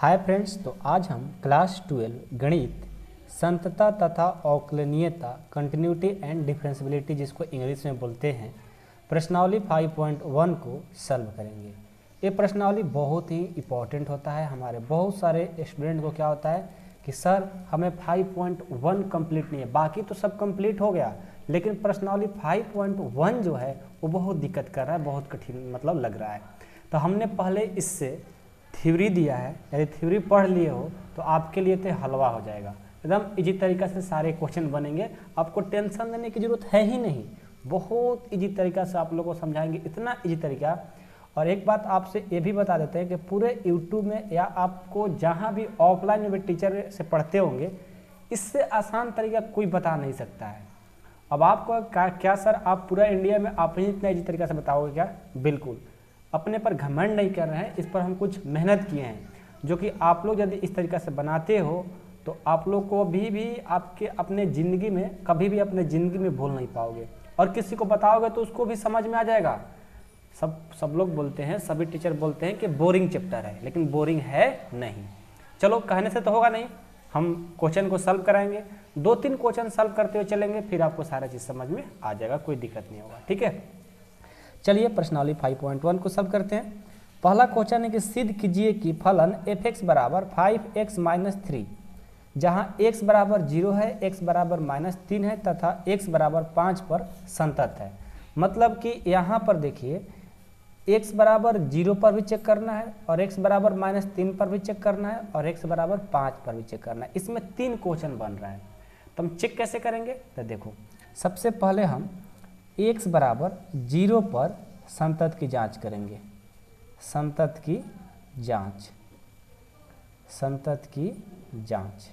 Hi friends, तो आज हम क्लास 12 गणित संतता तथा अवकलनीयता कंटिन्यूटी एंड डिफरेंशियबिलिटी जिसको इंग्लिश में बोलते हैं प्रश्नावली 5.1 को सॉल्व करेंगे। ये प्रश्नावली बहुत ही इम्पॉर्टेंट होता है। हमारे बहुत सारे स्टूडेंट को क्या होता है कि सर हमें 5.1 कंप्लीट नहीं है, बाकी तो सब कंप्लीट हो गया, लेकिन प्रश्नावली 5.1 जो है वो बहुत दिक्कत कर रहा है, बहुत कठिन लग रहा है। तो हमने पहले इससे थ्योरी दिया है, यदि थ्योरी पढ़ लिए हो तो आपके लिए तो हलवा हो जाएगा, एकदम इजी तरीका से सारे क्वेश्चन बनेंगे। आपको टेंशन लेने की जरूरत है ही नहीं, बहुत इजी तरीका से आप लोगों को समझाएंगे, इतना इजी तरीका। और एक बात आपसे ये भी बता देते हैं कि पूरे यूट्यूब में या आपको जहाँ भी ऑफलाइन में भी टीचर से पढ़ते होंगे, इससे आसान तरीका कोई बता नहीं सकता है। अब आपको क्या सर आप पूरा इंडिया में आप ही इतना इजी तरीका से बताओगे क्या? बिल्कुल, अपने पर घमंड नहीं कर रहे हैं, इस पर हम कुछ मेहनत किए हैं, जो कि आप लोग यदि इस तरीका से बनाते हो तो आप लोग को भी आपके अपने ज़िंदगी में कभी भी अपने ज़िंदगी में भूल नहीं पाओगे, और किसी को बताओगे तो उसको भी समझ में आ जाएगा। सब लोग बोलते हैं, सभी टीचर बोलते हैं कि बोरिंग चैप्टर है, लेकिन बोरिंग है नहीं। चलो कहने से तो होगा नहीं, हम क्वेश्चन को सॉल्व कराएंगे, 2-3 क्वेश्चन सॉल्व करते हुए चलेंगे, फिर आपको सारा चीज़ समझ में आ जाएगा, कोई दिक्कत नहीं होगा। ठीक है, चलिए प्रश्नावली 5.1 को सॉल्व करते हैं। पहला क्वेश्चन है कि सिद्ध कीजिए कि फलन f(x) बराबर 5x - 3 जहां x बराबर 0 है, x बराबर -3 है तथा x बराबर 5 पर संतत है। मतलब कि यहाँ पर देखिए x बराबर 0 पर भी चेक करना है, और x बराबर -3 पर भी चेक करना है, और x बराबर 5 पर भी चेक करना है। इसमें 3 क्वेश्चन बन रहा है, तो हम चेक कैसे करेंगे? तो देखो, सबसे पहले हम x बराबर 0 पर संतत की जांच करेंगे। संतत की जांच।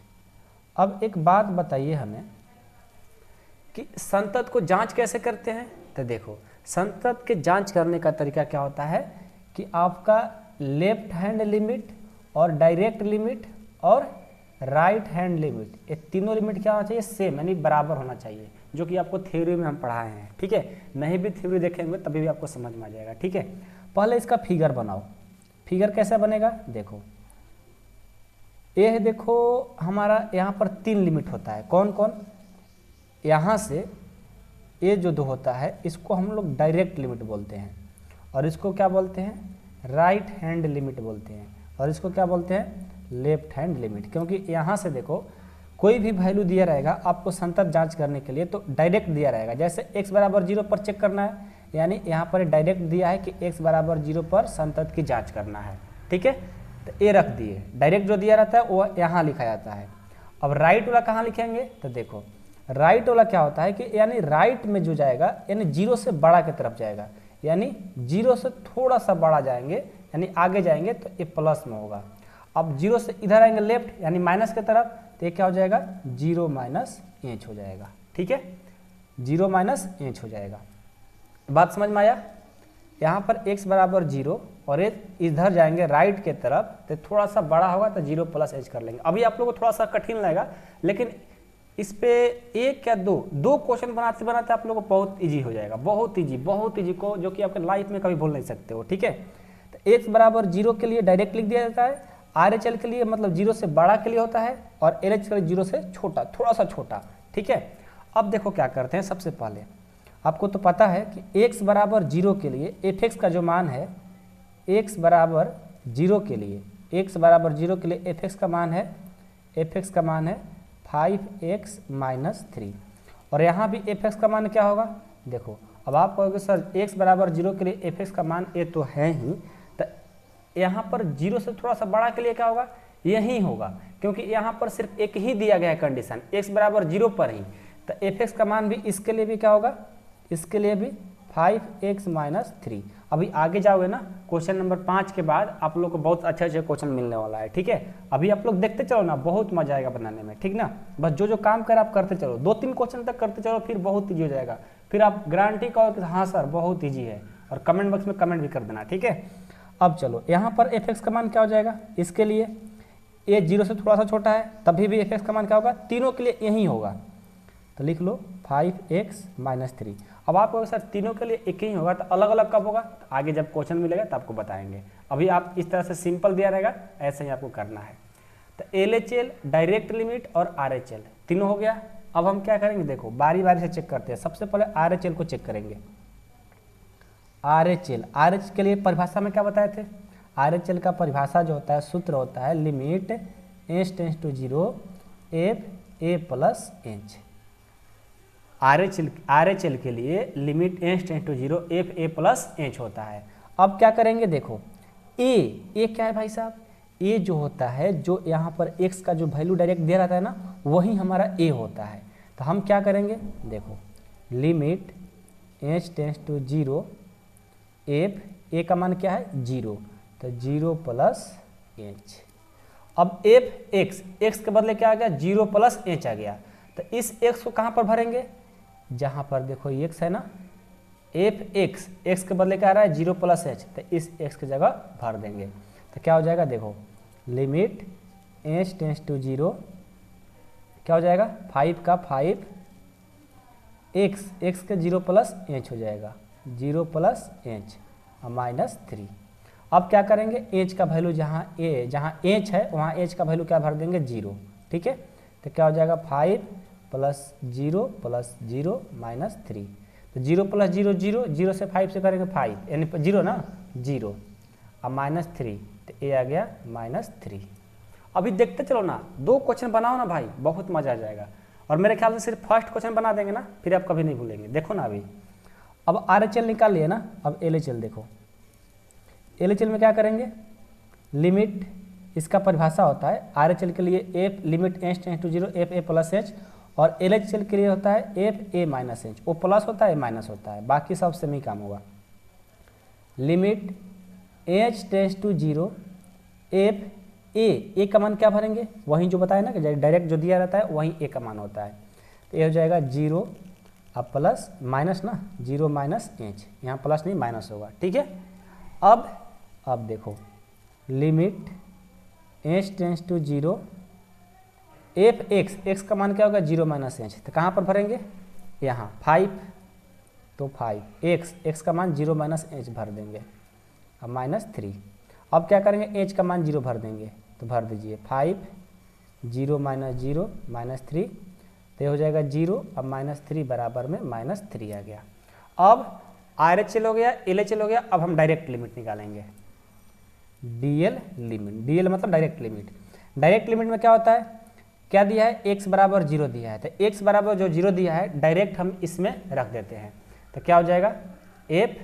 अब एक बात बताइए हमें कि संतत को जांच कैसे करते हैं? तो देखो, संतत के जांच करने का तरीका क्या होता है कि आपका लेफ्ट हैंड लिमिट और डायरेक्ट लिमिट और राइट हैंड लिमिट, ये तीनों लिमिट क्या होना चाहिए? सेम, यानी बराबर होना चाहिए, जो कि आपको थ्योरी में हम पढ़ाए हैं। ठीक है, नहीं भी थ्योरी देखेंगे तभी भी आपको समझ में आ जाएगा। ठीक है, पहले इसका फिगर बनाओ। फिगर कैसे बनेगा? देखो, ये देखो हमारा यहाँ पर 3 लिमिट होता है। कौन कौन? यहाँ से ये जो 2 होता है इसको हम लोग डायरेक्ट लिमिट बोलते हैं, और इसको क्या बोलते हैं? राइट हैंड लिमिट बोलते हैं, और इसको क्या बोलते हैं? Left hand limit. क्योंकि यहाँ से देखो कोई भी वैल्यू दिया रहेगा आपको संतत जांच करने के लिए तो डायरेक्ट दिया रहेगा। जैसे x बराबर 0 पर चेक करना है, यानी यहाँ पर डायरेक्ट दिया है कि x बराबर 0 पर संतत की जांच करना है। ठीक है, तो ये रख दिए, डायरेक्ट जो दिया रहता है वो यहाँ लिखा जाता है। अब राइट वाला कहाँ लिखेंगे? तो देखो, राइट वाला क्या होता है कि यानी राइट में जो जाएगा यानी 0 से बड़ा की तरफ जाएगा, यानी 0 से थोड़ा सा बड़ा जाएंगे, यानी आगे जाएंगे तो ये प्लस में होगा। अब 0 से इधर आएंगे लेफ्ट, यानी माइनस की तरफ, तो ये क्या हो जाएगा? 0 - h हो जाएगा। ठीक है, 0 - h हो जाएगा। बात समझ में आया? यहाँ पर x बराबर 0 और ये इधर जाएंगे राइट के तरफ, तो थोड़ा सा बड़ा होगा तो 0 + h कर लेंगे। अभी आप लोगों को थोड़ा सा कठिन लगेगा, लेकिन इस पे 1 या 2 क्वेश्चन बनाते बनाते आप लोगों को बहुत ईजी हो जाएगा, बहुत ईजी को, जो कि आपके लाइफ में कभी भूल नहीं सकते हो। ठीक है, तो x बराबर 0 के लिए डायरेक्ट लिख दिया जाता है, RHL के लिए मतलब 0 से बड़ा के लिए होता है, और LH के लिए 0 से छोटा, थोड़ा सा छोटा। ठीक है, अब देखो क्या करते हैं। सबसे पहले आपको तो पता है कि x बराबर 0 के लिए f(x) का जो मान है, x बराबर 0 के लिए f(x) का मान है, f(x) का मान है 5x - 3, और यहाँ भी f(x) का मान क्या होगा? देखो, अब आप कहोगे सर x बराबर 0 के लिए f(x) का मान ये तो है ही, यहाँ पर 0 से थोड़ा सा बड़ा के लिए क्या होगा? यही होगा, क्योंकि यहाँ पर सिर्फ एक ही दिया गया है कंडीशन, x बराबर 0 पर ही, तो f(x) का मान भी इसके लिए भी क्या होगा? इसके लिए भी 5x - 3। अभी आगे जाओगे ना, क्वेश्चन नंबर 5 के बाद आप लोग को बहुत अच्छे क्वेश्चन मिलने वाला है। ठीक है, अभी आप लोग देखते चलो ना, बहुत मजा आएगा बनाने में। ठीक ना, बस जो काम कर आप करते चलो, 2-3 क्वेश्चन तक करते चलो, फिर बहुत ईजी हो जाएगा। फिर आप गारंटी कहो कि हाँ सर बहुत ईजी है, और कमेंट बॉक्स में कमेंट भी कर देना। ठीक है, अब चलो यहाँ पर f(x) का मान क्या हो जाएगा? इसके लिए ये 0 से थोड़ा सा छोटा है, तभी भी f(x) का मान क्या होगा? तीनों के लिए यही होगा। तो लिख लो 5x माइनस 3। अब आपको सर तीनों के लिए एक ही होगा तो अलग अलग कब होगा, तो आगे जब क्वेश्चन मिलेगा तो आपको बताएंगे। अभी आप इस तरह से सिंपल दिया रहेगा, ऐसे ही आपको करना है। तो LHL, डायरेक्ट लिमिट और RHL तीनों हो गया। अब हम क्या करेंगे, देखो बारी बारी से चेक करते हैं। सबसे पहले RHL को चेक करेंगे। RHL के लिए परिभाषा में क्या बताए थे, RHL का परिभाषा जो होता है, सूत्र होता है limit h tends to 0 f a plus h। RHL के लिए limit h tends to 0 f a plus h होता है। अब क्या करेंगे, देखो a क्या है भाई साहब, a जो होता है, जो यहाँ पर x का जो वैल्यू डायरेक्ट दे रहा था ना, वही हमारा a होता है। तो हम क्या करेंगे, देखो limit h tends to 0 f a का मान क्या है 0, तो 0 प्लस h। अब f x के बदले क्या आ गया 0 प्लस h आ गया। तो इस x को कहाँ पर भरेंगे, जहाँ पर देखो x है ना, f x के बदले क्या आ रहा है 0 प्लस h, तो इस x की जगह भर देंगे। तो क्या हो जाएगा, देखो लिमिट h टेंस टू 0 क्या हो जाएगा 5 का 5 x के 0 प्लस h हो जाएगा 0 प्लस h और माइनस 3। अब क्या करेंगे, h का वैल्यू जहाँ h है वहाँ h का वैल्यू क्या भर देंगे 0, ठीक है। तो क्या हो जाएगा 5 प्लस 0 माइनस 3। तो 0 प्लस 0 से 5 से करेंगे 5 यानी 0 ना 0 अब माइनस 3, तो a आ गया माइनस 3। अभी देखते चलो ना, 2 क्वेश्चन बनाओ ना भाई, बहुत मजा आ जाएगा। और मेरे ख्याल से सिर्फ फर्स्ट क्वेश्चन बना देंगे ना, फिर आप कभी नहीं भूलेंगे। देखो ना अभी, अब RHL निकाल लिए ना, अब LHL देखो। LHL में क्या करेंगे, लिमिट इसका परिभाषा होता है RHL के लिए f limit h tends to 0 f a plus h, और LHL के लिए होता है f a माइनस h। वो प्लस होता है माइनस होता है, बाकी सब सेम ही काम होगा। Limit h tends to 0 f a का मान क्या भरेंगे, वहीं जो बताया ना कि डायरेक्ट जो दिया रहता है वहीं a का मान होता है। तो ये हो जाएगा 0 अब प्लस माइनस ना 0 माइनस h, यहाँ प्लस नहीं माइनस होगा, ठीक है। अब देखो limit h tends to 0 f x का मान क्या होगा 0 माइनस h, तो कहाँ पर भरेंगे, यहाँ 5, तो 5 x का मान 0 माइनस h भर देंगे अब माइनस 3। अब क्या करेंगे, h का मान 0 भर देंगे, तो भर दीजिए 5 0 माइनस 3, तो ये हो जाएगा 0 अब माइनस 3 बराबर में माइनस 3 आ गया। अब RHL हो गया, LHL हो गया। अब हम डायरेक्ट लिमिट निकालेंगे, DL लिमिट। DL मतलब डायरेक्ट लिमिट। डायरेक्ट लिमिट में क्या होता है, क्या दिया है x बराबर 0 दिया है, तो x बराबर जो 0 दिया है डायरेक्ट हम इसमें रख देते हैं। तो क्या हो जाएगा f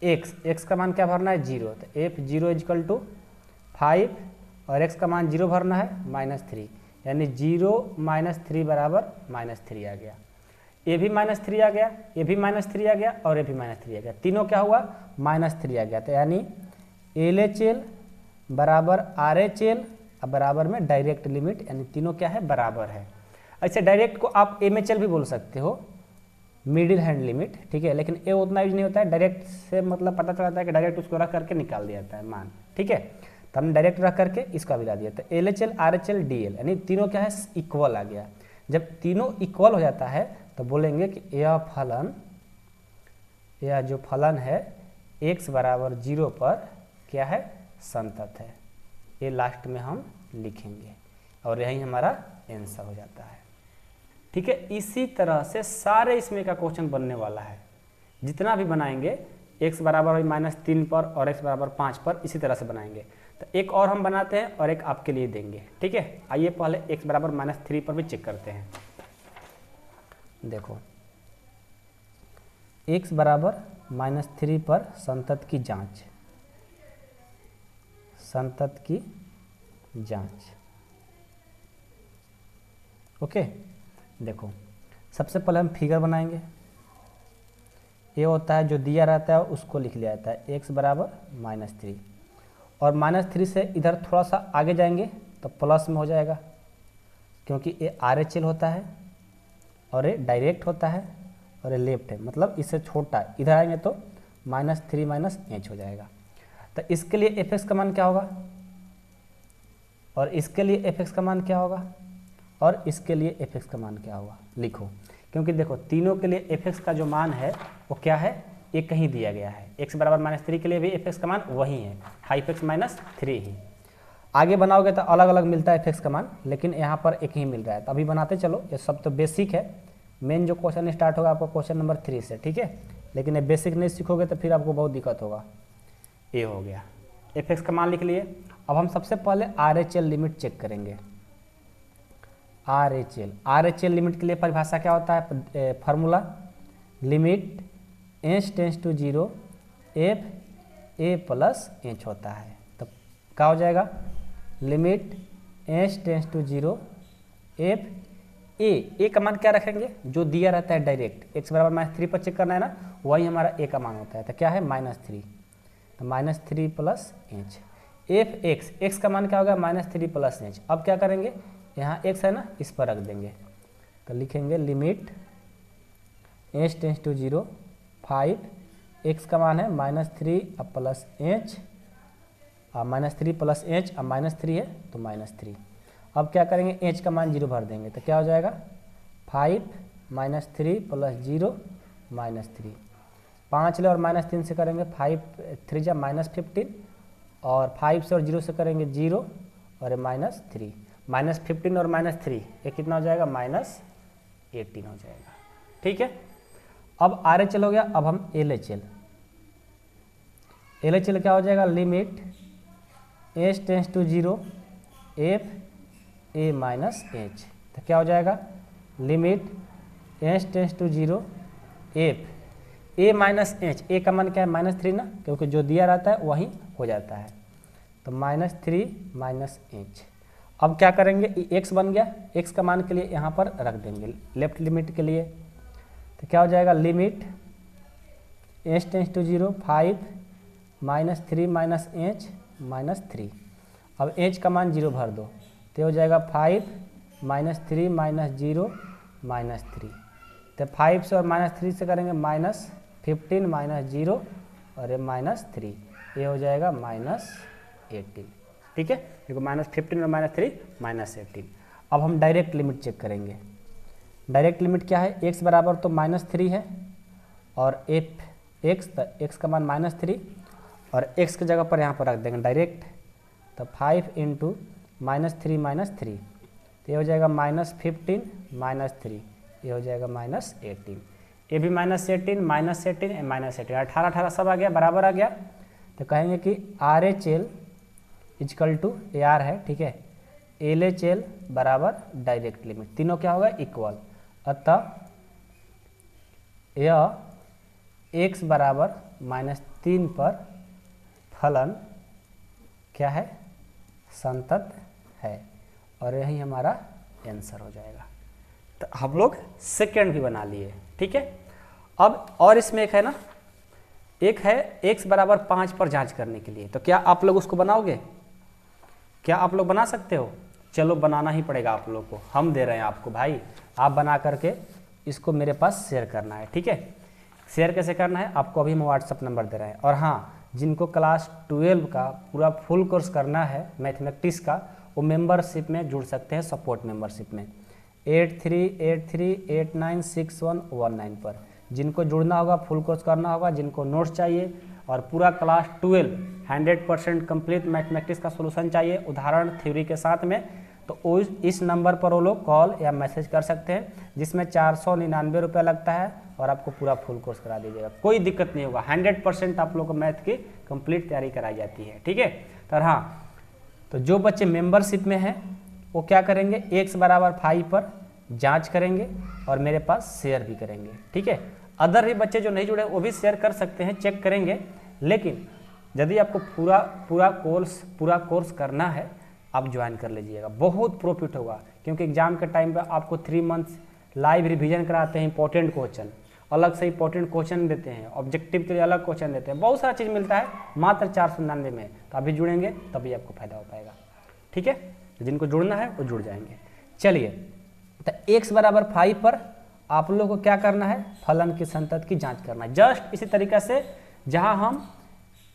x का मान क्या भरना है 0, तो f 0 इजकल टू 5 और x का मान 0 भरना है माइनस 3, यानी 0 माइनस 3 बराबर माइनस 3 आ गया। ये भी माइनस 3 आ गया, ये भी माइनस 3 आ गया और ये भी माइनस 3 आ गया, तीनों क्या हुआ माइनस 3 आ गया। तो यानी LHL बराबर RHL अब बराबर में डायरेक्ट लिमिट, यानी तीनों क्या है बराबर है। ऐसे डायरेक्ट को आप MHL भी बोल सकते हो, मिडिल हैंड लिमिट, ठीक है, लेकिन ये उतना यूज नहीं होता है। डायरेक्ट से मतलब पता चलता है कि डायरेक्ट उसको रख करके निकाल दिया जाता है मान, ठीक है। तो हमने डायरेक्ट रख करके इसका भी ला दिया। तो LHL RHL DL यानी तीनों क्या है इक्वल आ गया। जब तीनों इक्वल हो जाता है तो बोलेंगे कि यह जो फलन है x बराबर 0 पर क्या है संतत है। ये लास्ट में हम लिखेंगे और यही हमारा आंसर हो जाता है, ठीक है। इसी तरह से सारे इसमें का क्वेश्चन बनने वाला है, जितना भी बनाएंगे x बराबर -3 पर और x बराबर 5 पर इसी तरह से बनाएंगे। तो एक और हम बनाते हैं और एक आपके लिए देंगे, ठीक है। आइए पहले x बराबर -3 पर भी चेक करते हैं। देखो x बराबर -3 पर संतत की जांच, संतत की जांच, ओके। देखो सबसे पहले हम फिगर बनाएंगे। ये होता है जो दिया रहता है उसको लिख लिया जाता है x बराबर -3 और -3 से इधर थोड़ा सा आगे जाएंगे तो प्लस में हो जाएगा, क्योंकि ये RHL होता है और ये डायरेक्ट होता है और ये लेफ्ट है, मतलब इससे छोटा है। इधर आएंगे तो -3 -h हो जाएगा। तो इसके लिए fx का मान क्या होगा और इसके लिए fx का मान क्या होगा और इसके लिए fx का मान क्या होगा, लिखो। क्योंकि देखो तीनों के लिए f(x) का जो मान है वो क्या है, एक ही दिया गया है। x बराबर -3 के लिए भी f(x) का मान वही है, 5x - 3 ही। आगे बनाओगे तो अलग अलग मिलता है f(x) का मान, लेकिन यहाँ पर एक ही मिल रहा है। तो अभी बनाते चलो, ये सब तो बेसिक है। मेन जो क्वेश्चन स्टार्ट होगा आपको क्वेश्चन नंबर 3 से, ठीक है। लेकिन ये बेसिक नहीं सीखोगे तो फिर आपको बहुत दिक्कत होगा। ये हो गया, f(x) का मान लिख लिए। अब हम सबसे पहले RHL लिमिट चेक करेंगे। RHL लिमिट के लिए परिभाषा क्या होता है, formula limit h tends to 0 f a plus h होता है। तो क्या हो जाएगा, limit h tends to 0 f a का मान क्या रखेंगे, जो दिया रहता है डायरेक्ट, x बराबर -3 पर चेक करना है ना, वही हमारा a का मान होता है। तो क्या है, -3, तो -3 प्लस h। f(x), x का मान क्या होगा, -3 प्लस h। अब क्या करेंगे, यहाँ x है ना, इस पर रख देंगे। तो लिखेंगे limit h tends to 0 5, x का मान है -3 प्लस h, -3 प्लस h, अब -3 है तो -3। अब क्या करेंगे, h का मान 0 भर देंगे। तो क्या हो जाएगा, 5 -3 प्लस 0 -3। 5 ले और -3 से करेंगे 5 3 जा -15, और 5 से और 0 से करेंगे 0 और -3। -15 और -3 ये कितना हो जाएगा, -18 हो जाएगा, ठीक है। अब RHL हो गया। अब हम LHL क्या हो जाएगा, limit h tends to 0 f a minus h। तो क्या हो जाएगा, limit h tends to 0 f a minus h। a का मान क्या है, -3 ना, क्योंकि जो दिया रहता है वही हो जाता है। तो -3 -h। अब क्या करेंगे, x बन गया, x का मान के लिए यहाँ पर रख देंगे लेफ्ट लिमिट के लिए। तो क्या हो जाएगा, limit h tends to 0 5 -3 -h -3। अब h का मान 0 भर दो, तो हो जाएगा 5 -3 -0 -3। तो 5 से और -3 से करेंगे -15 -0 और ये -3, ये हो जाएगा -18, ठीक है। देखो -15 और -3 -18। अब हम डायरेक्ट लिमिट चेक करेंगे। डायरेक्ट लिमिट क्या है, x बराबर तो -3 है और f(x), तो x का मान -3 और x की जगह पर यहाँ पर रख देंगे डायरेक्ट। तो 5 × -3 -3, तो ये हो जाएगा -15 -3, ये हो जाएगा -18। ये भी -18 -18 -18, 18 18 सब आ गया, बराबर आ गया। तो कहेंगे कि RHL इजकल टू AR है, ठीक है। LHL बराबर डायरेक्ट लिमिट, तीनों क्या होगा, इक्वल। अतः यह x बराबर -3 पर फलन क्या है, संतत है, और यही हमारा आंसर हो जाएगा। तो हम लोग सेकेंड भी बना लिए, ठीक है। अब और इसमें एक है ना, एक है x बराबर 5 पर जांच करने के लिए। तो क्या आप लोग उसको बनाओगे, क्या आप लोग बना सकते हो? चलो बनाना ही पड़ेगा आप लोग को, हम दे रहे हैं आपको भाई, आप बना करके इसको मेरे पास शेयर करना है, ठीक है। शेयर कैसे करना है, आपको अभी हम व्हाट्सअप नंबर दे रहे हैं। और हाँ, जिनको क्लास 12 का पूरा फुल कोर्स करना है मैथमेटिक्स का, वो मेंबरशिप में जुड़ सकते हैं, सपोर्ट मेंबरशिप में 8383896119 पर। जिनको जुड़ना होगा, फुल कोर्स करना होगा, जिनको नोट्स चाहिए और पूरा क्लास 12 100% कंप्लीट मैथमेटिक्स का सोल्यूशन चाहिए उदाहरण थ्योरी के साथ में, तो इस नंबर पर वो लोग कॉल या मैसेज कर सकते हैं, जिसमें 499 रुपये लगता है और आपको पूरा फुल कोर्स करा दीजिएगा। कोई दिक्कत नहीं होगा, 100% आप लोग को मैथ की कंप्लीट तैयारी कराई जाती है, ठीक है। तो हाँ, तो जो बच्चे मेंबरशिप में हैं वो क्या करेंगे, x बराबर 5 पर जांच करेंगे और मेरे पास शेयर भी करेंगे, ठीक है। अदर भी बच्चे जो नहीं जुड़े वो भी शेयर कर सकते हैं, चेक करेंगे। लेकिन यदि आपको पूरा कोर्स करना है, आप ज्वाइन कर लीजिएगा, बहुत प्रॉफिट होगा। क्योंकि एग्जाम के टाइम पे आपको 3 मंथ्स लाइव रिवीजन कराते हैं, इंपॉर्टेंट क्वेश्चन अलग से इंपॉर्टेंट क्वेश्चन देते हैं, ऑब्जेक्टिव के लिए अलग क्वेश्चन देते हैं, बहुत सारा चीज़ मिलता है मात्र 499 में। तो अभी जुड़ेंगे तभी आपको फायदा हो पाएगा, ठीक है। जिनको जुड़ना है वो जुड़ जाएंगे। चलिए, तो x बराबर 5 पर आप लोगों को क्या करना है, फलन की संतत की जांच करना है। जस्ट इसी तरीके से जहां हम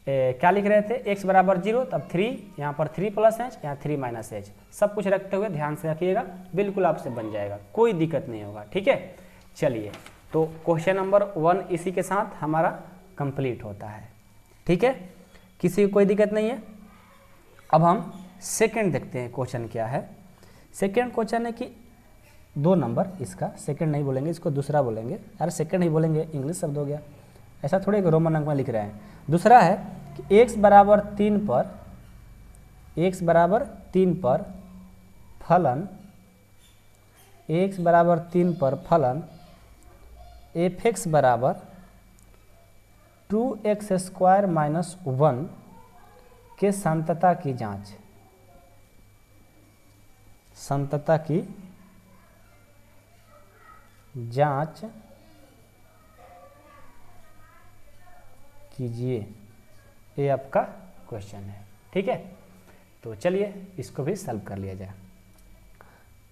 क्या लिख रहे थे, x बराबर 0, तब 3, यहाँ पर 3 प्लस h, यहाँ 3 माइनस h, सब कुछ रखते हुए ध्यान से रखिएगा, बिल्कुल आपसे बन जाएगा, कोई दिक्कत नहीं होगा, ठीक है। चलिए, तो क्वेश्चन नंबर 1 इसी के साथ हमारा कंप्लीट होता है। ठीक है, किसी को कोई दिक्कत नहीं है। अब हम सेकंड देखते हैं क्वेश्चन क्या है। सेकंड क्वेश्चन है कि 2 नंबर, इसका सेकंड नहीं बोलेंगे, इसको दूसरा बोलेंगे। अरे सेकंड ही बोलेंगे, इंग्लिश शब्द हो गया, ऐसा थोड़े एक रोमन अंक में लिख रहे हैं। दूसरा है कि x बराबर 3 पर फलन x बराबर 3 पर फलन f(x) बराबर 2x² माइनस 1 के संतता की जांच, संतता की जांच कीजिए। ये आपका क्वेश्चन है। ठीक है, तो चलिए इसको भी सॉल्व कर लिया जाए।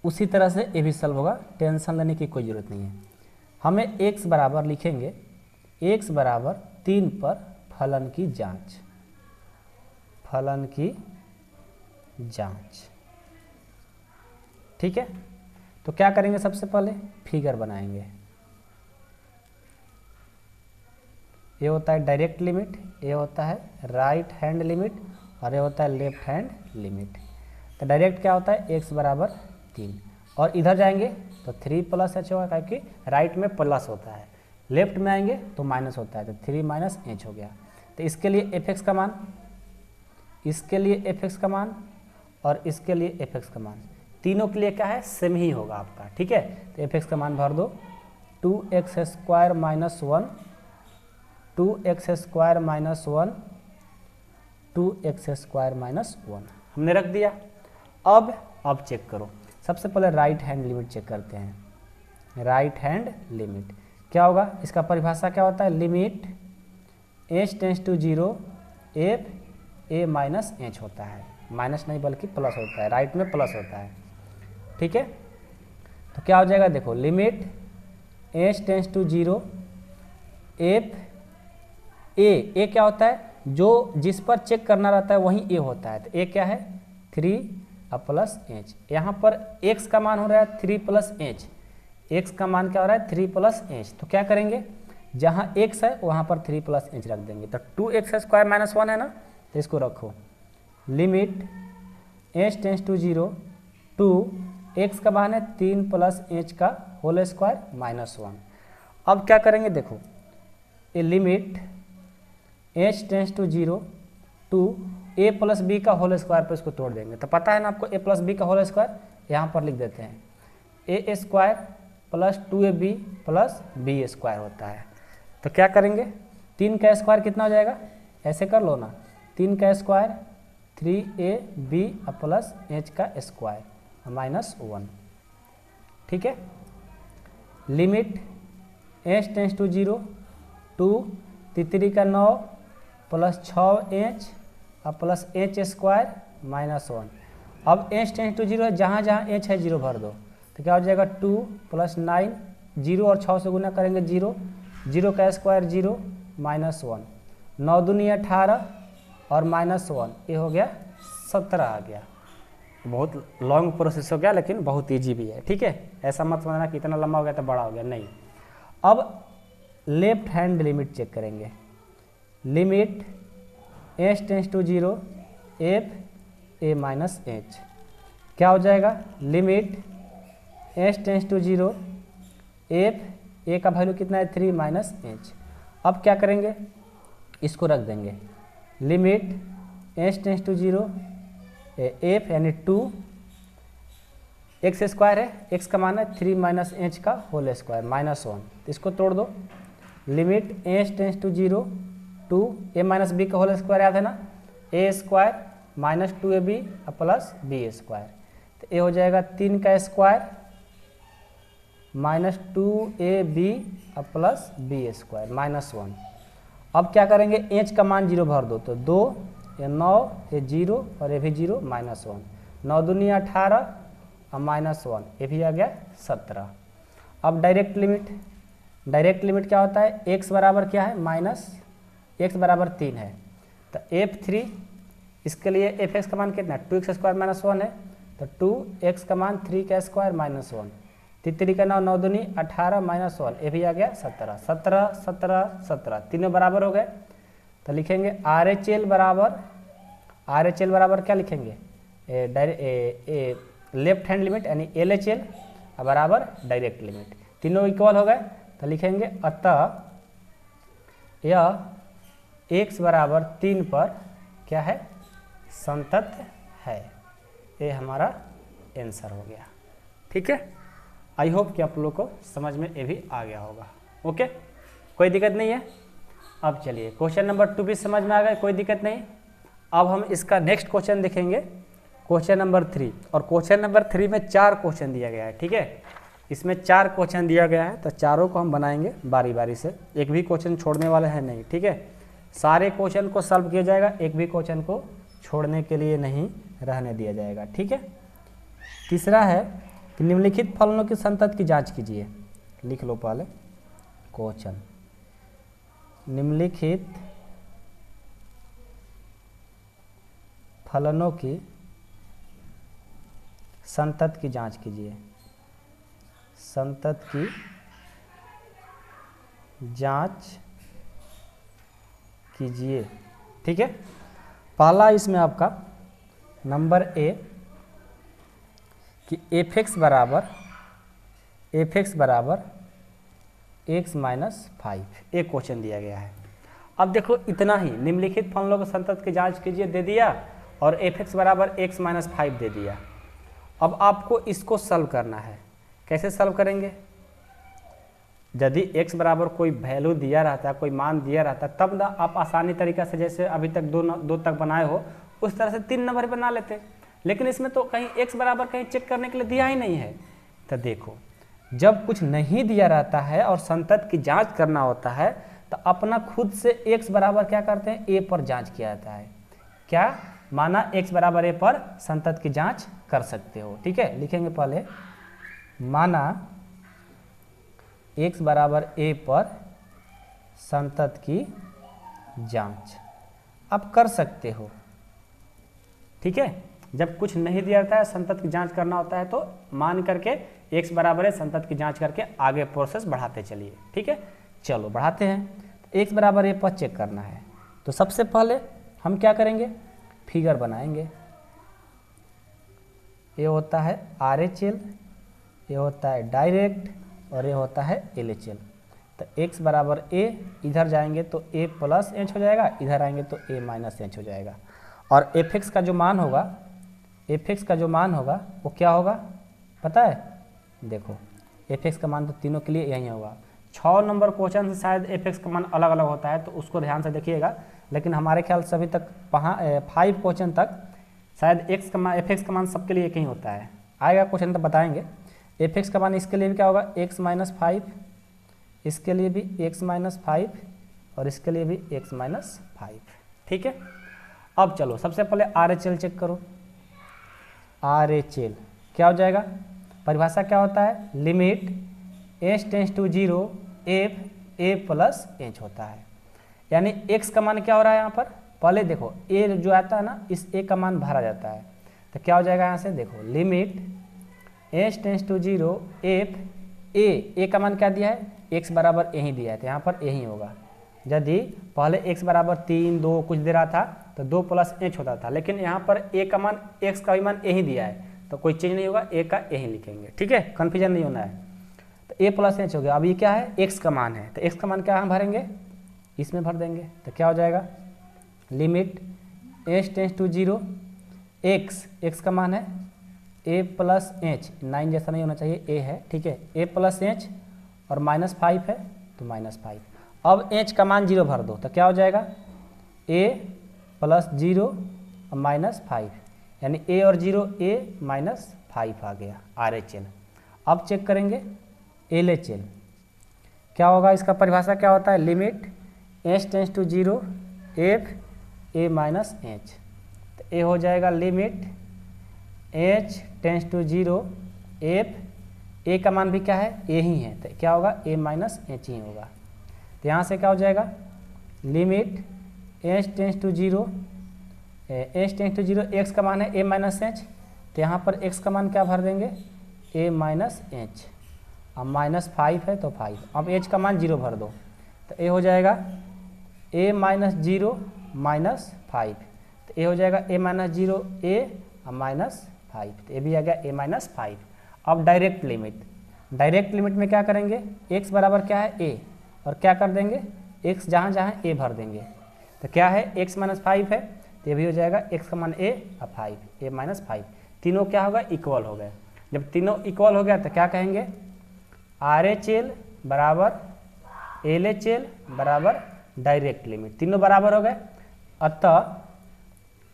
उसी तरह से ये भी सॉल्व होगा, टेंशन लेने की कोई ज़रूरत नहीं है। हमें x बराबर लिखेंगे, x बराबर 3 पर फलन की जांच, फलन की जांच। ठीक है, तो क्या करेंगे, सबसे पहले फिगर बनाएंगे। ये होता है डायरेक्ट लिमिट, ये होता है राइट हैंड लिमिट, और ये होता है लेफ्ट हैंड लिमिट। तो डायरेक्ट क्या होता है, x बराबर 3, और इधर जाएंगे तो 3 प्लस h होगा, क्योंकि राइट में प्लस होता है, लेफ्ट में आएंगे तो माइनस होता है, तो 3 माइनस h हो गया। तो इसके लिए f(x) का मान, इसके लिए f(x) का मान, और इसके लिए f(x) का मान, तीनों के लिए क्या है, सेम ही होगा आपका। ठीक है, तो f(x) का मान भर दो, 2x² minus 1, 2x² minus 1, 2x² minus 1 हमने रख दिया। अब चेक करो, सबसे पहले राइट हैंड लिमिट चेक करते हैं। राइट हैंड लिमिट क्या होगा, इसका परिभाषा क्या होता है, limit h tends to 0 f a minus h होता है, माइनस नहीं बल्कि प्लस होता है, राइट में प्लस होता है। ठीक है, तो क्या हो जाएगा, देखो limit h tends to 0 f a क्या होता है, जो जिस पर चेक करना रहता है वहीं a होता है, तो a क्या है 3 प्लस h। यहाँ पर x का मान हो रहा है 3 प्लस h, x का मान क्या हो रहा है 3 प्लस h। तो क्या करेंगे, जहाँ x है वहाँ पर 3 प्लस h रख देंगे, तो 2x² माइनस 1 है ना, तो इसको रखो। लिमिट h टेंस टू 0 टू x का मान है 3 प्लस h का होल स्क्वायर माइनस 1। अब क्या करेंगे, देखो ये लिमिट h टेंस टू 0 टू a प्लस बी का होल स्क्वायर पर इसको तोड़ देंगे। तो पता है ना आपको, a प्लस बी का होल स्क्वायर यहाँ पर लिख देते हैं, a square plus 2ab plus b square होता है। तो क्या करेंगे, 3 का स्क्वायर कितना हो जाएगा, ऐसे कर लो ना, 3 का स्क्वायर 3ab प्लस h का स्क्वायर माइनस 1। ठीक है, लिमिट h टेंस टू 0 टू 3 का 9 plus 6h plus h square minus 1। अब h टेंस टू 0 है, जहाँ जहाँ h है 0 भर दो, तो क्या हो जाएगा 2 प्लस 9, 0 और 6 से गुना करेंगे 0, 0 का स्क्वायर 0 माइनस 1, 9 दूनी 18 और माइनस 1, ये हो गया 17 आ गया। बहुत लॉन्ग प्रोसेस हो गया, लेकिन बहुत ईजी भी है। ठीक है, ऐसा मत समझना कि इतना लंबा हो गया तो बड़ा हो गया, नहीं। अब लेफ्ट हैंड लिमिट चेक करेंगे। Limit h tends to 0 f a minus h क्या हो जाएगा, limit h tends to 0 f a का वैल्यू कितना है 3 माइनस h। अब क्या करेंगे, इसको रख देंगे। Limit h tends to 0 f यानी 2 x स्क्वायर है, x का मान है 3 माइनस h का होल स्क्वायर माइनस 1। इसको तोड़ दो, लिमिट h टेंस टू 0 टू a माइनस बी का होल स्क्वायर याद है ना, a square minus 2ab plus b square. तो ये हो जाएगा 3 का square minus 2ab plus b square minus 1। अब क्या करेंगे, h का मान 0 भर दो, तो 2 ये 9 ये 0 और ये भी 0 माइनस 1, 9 दूनी 18 और माइनस 1, ये भी आ गया 17। अब डायरेक्ट लिमिट, डायरेक्ट लिमिट क्या होता है, x बराबर क्या है माइनस x बराबर 3 है, तो f3 इसके लिए f(x) का मान कितना है 2x² माइनस 1 है, तो 2x का मान 3 का स्क्वायर माइनस 1, 3 का 9, 9 दूनी 18 माइनस 1, ये भी आ गया 17, 17 17 17, तीनों बराबर हो गए। तो लिखेंगे RHL बराबर क्या लिखेंगे, लेफ्ट हैंड लिमिट यानी LHL बराबर डायरेक्ट लिमिट, तीनों इक्वल हो गए। तो लिखेंगे अतः यह x बराबर 3 पर क्या है, संतत है। ये हमारा आंसर हो गया। ठीक है, आई होप कि आप लोग को समझ में ये भी आ गया होगा। ओके, कोई दिक्कत नहीं है। अब चलिए क्वेश्चन नंबर 2 भी समझ में आ गया, कोई दिक्कत नहीं। अब हम इसका नेक्स्ट क्वेश्चन देखेंगे, क्वेश्चन नंबर 3। और क्वेश्चन नंबर 3 में 4 क्वेश्चन दिया गया है। ठीक है, इसमें 4 क्वेश्चन दिया गया है, तो चारों को हम बनाएंगे बारी बारी से, एक भी क्वेश्चन छोड़ने वाला है नहीं। ठीक है, सारे क्वेश्चन को सॉल्व किया जाएगा, एक भी क्वेश्चन को छोड़ने के लिए नहीं रहने दिया जाएगा। ठीक है, तीसरा है कि निम्नलिखित फलनों की संतत की जांच कीजिए। लिख लो पहले क्वेश्चन, निम्नलिखित फलनों की संतत की जांच कीजिए। संतत की जांच कीजिए। ठीक है, पहला इसमें आपका नंबर ए कि f(x) बराबर x माइनस 5, एक क्वेश्चन दिया गया है। अब देखो इतना ही, निम्नलिखित फलनों को संतत की जांच कीजिए दे दिया और f(x) बराबर x माइनस 5 दे दिया। अब आपको इसको सॉल्व करना है। कैसे सॉल्व करेंगे, यदि x बराबर कोई वैल्यू दिया रहता है, कोई मान दिया रहता है, तब ना आप आसानी तरीका से जैसे अभी तक दो तक बनाए हो उस तरह से 3 नंबर बना लेते। लेकिन इसमें तो कहीं x बराबर कहीं चेक करने के लिए दिया ही नहीं है। तो देखो, जब कुछ नहीं दिया रहता है और संतत की जांच करना होता है तो अपना खुद से x बराबर क्या करते हैं, a पर जांच किया जाता है। क्या माना, x बराबर a पर संतत की जांच कर सकते हो। ठीक है, लिखेंगे पहले, माना x बराबर a पर संतत की जांच आप कर सकते हो। ठीक है, जब कुछ नहीं दिया जाता है, संतत की जांच करना होता है, तो मान करके x बराबर है संतत की जांच करके आगे प्रोसेस बढ़ाते चलिए। ठीक है, चलो बढ़ाते हैं। x बराबर a पर चेक करना है, तो सबसे पहले हम क्या करेंगे, फिगर बनाएंगे। ये होता है RHL, ये होता है डायरेक्ट और ये होता है LHL। तो x बराबर a, इधर जाएंगे तो a प्लस h हो जाएगा, इधर आएंगे तो a माइनस h हो जाएगा। और f(x) का जो मान होगा, f(x) का जो मान होगा वो क्या होगा पता है, देखो f(x) का मान तो तीनों के लिए यही होगा। 6 नंबर क्वेश्चन से शायद f(x) का मान अलग अलग होता है, तो उसको ध्यान से देखिएगा। लेकिन हमारे ख्याल से अभी तक 5 क्वेश्चन तक शायद f(x) का मान सबके लिए एक ही होता है। आएगा क्वेश्चन तो बताएंगे। f(x) का मान इसके लिए भी क्या होगा, x माइनस 5, इसके लिए भी x माइनस 5 और इसके लिए भी x माइनस 5। ठीक है, अब चलो सबसे पहले RHL चेक करो। RHL क्या हो जाएगा, परिभाषा क्या होता है, limit h tends to 0 f a plus h होता है। यानी x का मान क्या हो रहा है यहाँ पर, पहले देखो a जो आता है ना, इस a का मान भरा जाता है। तो क्या हो जाएगा यहाँ से, देखो limit h tends to 0 f a का मान क्या दिया है, x बराबर a ही दिया है, तो यहाँ पर a ही होगा। यदि पहले x बराबर 3 2 कुछ दे रहा था तो 2 प्लस h होता था, लेकिन यहाँ पर a का मान, x का भी मान a ही दिया है, तो कोई चेंज नहीं होगा, a का a ही लिखेंगे। ठीक है, कन्फ्यूजन नहीं होना है। तो a प्लस h हो गया। अब ये क्या है, x का मान है, तो x का मान क्या हम भरेंगे, इसमें भर देंगे। तो क्या हो जाएगा, limit h tends to 0 x का मान है a प्लस h, 9 जैसा नहीं होना चाहिए, a है। ठीक है, a प्लस h और माइनस 5 है तो माइनस 5। अब h का मान 0 भर दो, तो क्या हो जाएगा, a प्लस 0 और माइनस 5, यानी a और 0 a माइनस 5 आ गया RHL। अब चेक करेंगे LHL क्या होगा, इसका परिभाषा क्या होता है, limit h tends to 0 f a minus h। तो a हो जाएगा limit h tends to 0 f a का मान भी क्या है, a ही है, तो क्या होगा, a माइनस h ही होगा। तो यहाँ से क्या हो जाएगा, limit h tends to 0 x का मान है a माइनस h, तो यहाँ पर x का मान क्या भर देंगे, a माइनस h। अब -5 है तो 5। अब एच का मान 0 भर दो तो ए हो जाएगा a माइनस 0 माइनस 5, तो ए हो जाएगा a माइनस 0 a और -5, तो ये भी आ गया a माइनस 5। अब डायरेक्ट लिमिट में क्या करेंगे, x बराबर क्या है a, और क्या कर देंगे x जहाँ जहाँ a भर देंगे, तो क्या है x माइनस 5 है, तो ये भी हो जाएगा x का मान a और 5 a माइनस 5, तीनों क्या होगा इक्वल हो गए। जब तीनों इक्वल हो गया तो क्या कहेंगे RHL बराबर LHL बराबर डायरेक्ट लिमिट, तीनों बराबर हो गए। अतः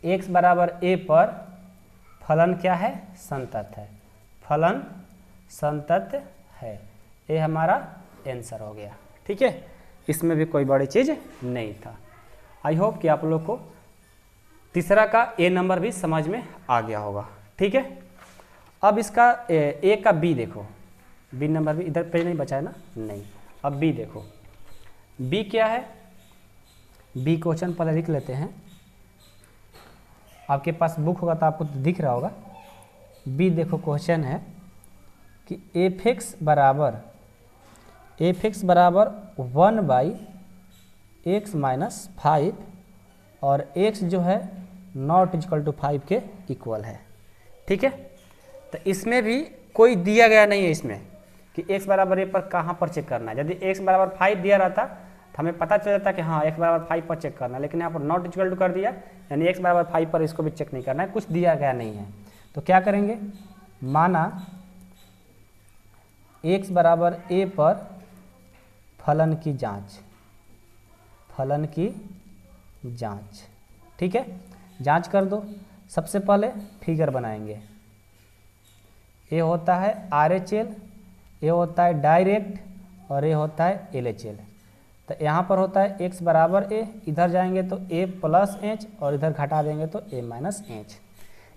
x बराबर a पर फलन क्या है, संतत है, फलन संतत है, ये हमारा आंसर हो गया। ठीक है, इसमें भी कोई बड़ी चीज़ नहीं था। आई होप कि आप लोग को तीसरा का ए नंबर भी समझ में आ गया होगा। ठीक है, अब इसका ए का बी देखो, बी नंबर भी इधर पे नहीं बचा है ना, नहीं। अब बी देखो, बी क्या है, बी क्वेश्चन पहले लिख लेते हैं, आपके पास बुक होगा तो आपको दिख रहा होगा। बी देखो क्वेश्चन है कि एफ एक्स बराबर 1/x माइनस 5 और x जो है नॉट इक्वल टू 5 के इक्वल है। ठीक है, तो इसमें भी कोई दिया गया नहीं है इसमें कि x बराबर a पर कहाँ पर चेक करना है। यदि x बराबर 5 दिया रहता तो हमें पता चल जाता कि हाँ x बराबर 5 पर चेक करना है, लेकिन यहाँ पर नॉट इक्वल टू कर दिया, यानी x बराबर 5 पर इसको भी चेक नहीं करना है, कुछ दिया गया नहीं है। तो क्या करेंगे, माना x बराबर a पर फलन की जांच, ठीक है, जांच कर दो। सबसे पहले फिगर बनाएंगे, ये होता है RHL, ये होता है डायरेक्ट और ये होता है LHL। तो यहाँ पर होता है x बराबर a, इधर जाएंगे तो a प्लस एच और इधर घटा देंगे तो a minus H.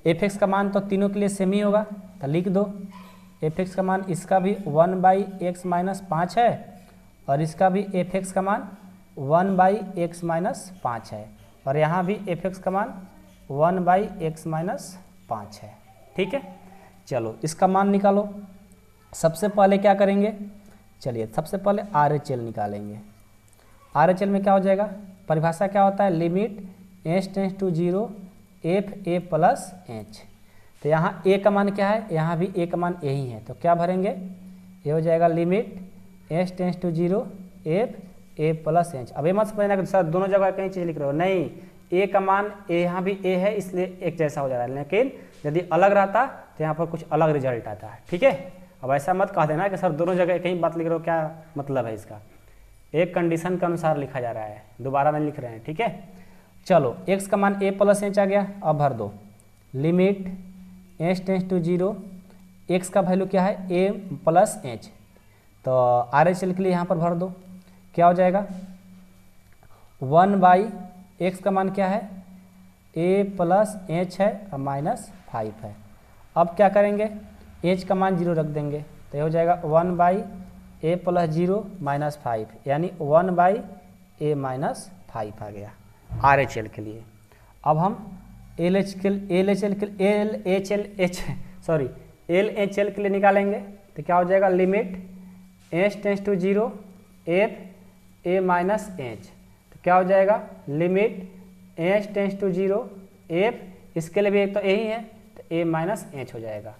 F x का मान तो तीनों के लिए सेम ही होगा, तो लिख दो एफ एक्स का मान, इसका भी 1/x माइनस 5 है और इसका भी एफ एक्स का मान 1/x माइनस 5 है, और यहाँ भी एफ एक्स का मान 1/x माइनस 5 है। ठीक है, चलो इसका मान निकालो। सबसे पहले क्या करेंगे, चलिए सबसे पहले RHL निकालेंगे। RHL में क्या हो जाएगा, परिभाषा क्या होता है, limit h tends to 0 f a plus h। तो यहाँ a का मान क्या है, यहाँ भी a का मान यही है, तो क्या भरेंगे, ये हो जाएगा limit h tends to 0 f a plus h। अब ये मत समझना कि सर दोनों जगह कहीं चीज़ लिख रहे हो, नहीं, a का मान यहाँ भी a है इसलिए एक जैसा हो जा रहा है, लेकिन यदि अलग रहता तो यहाँ पर कुछ अलग रिजल्ट आता है। ठीक है, अब ऐसा मत कह देना कि सर दोनों जगह कहीं बात लिख रहे हो, क्या मतलब है इसका, एक कंडीशन के अनुसार लिखा जा रहा है, दोबारा नहीं लिख रहे हैं। ठीक है, चलो x का मान a प्लस एच आ गया, अब भर दो limit h tends to 0, x का वैल्यू क्या है a प्लस एच, तो RHL के लिए यहाँ पर भर दो, क्या हो जाएगा 1/x का मान क्या है a प्लस एच है और माइनस 5 है। अब क्या करेंगे, h का मान 0 रख देंगे, तो ये हो जाएगा 1/a प्लस 0 माइनस 5, यानी 1/a माइनस 5 आ गया RHL के लिए। अब हम LHL के लिए निकालेंगे, तो क्या हो जाएगा limit h tends to 0 f a minus h, तो क्या हो जाएगा limit h tends to 0 f, इसके लिए भी एक तो यही है तो a माइनस एच हो जाएगा।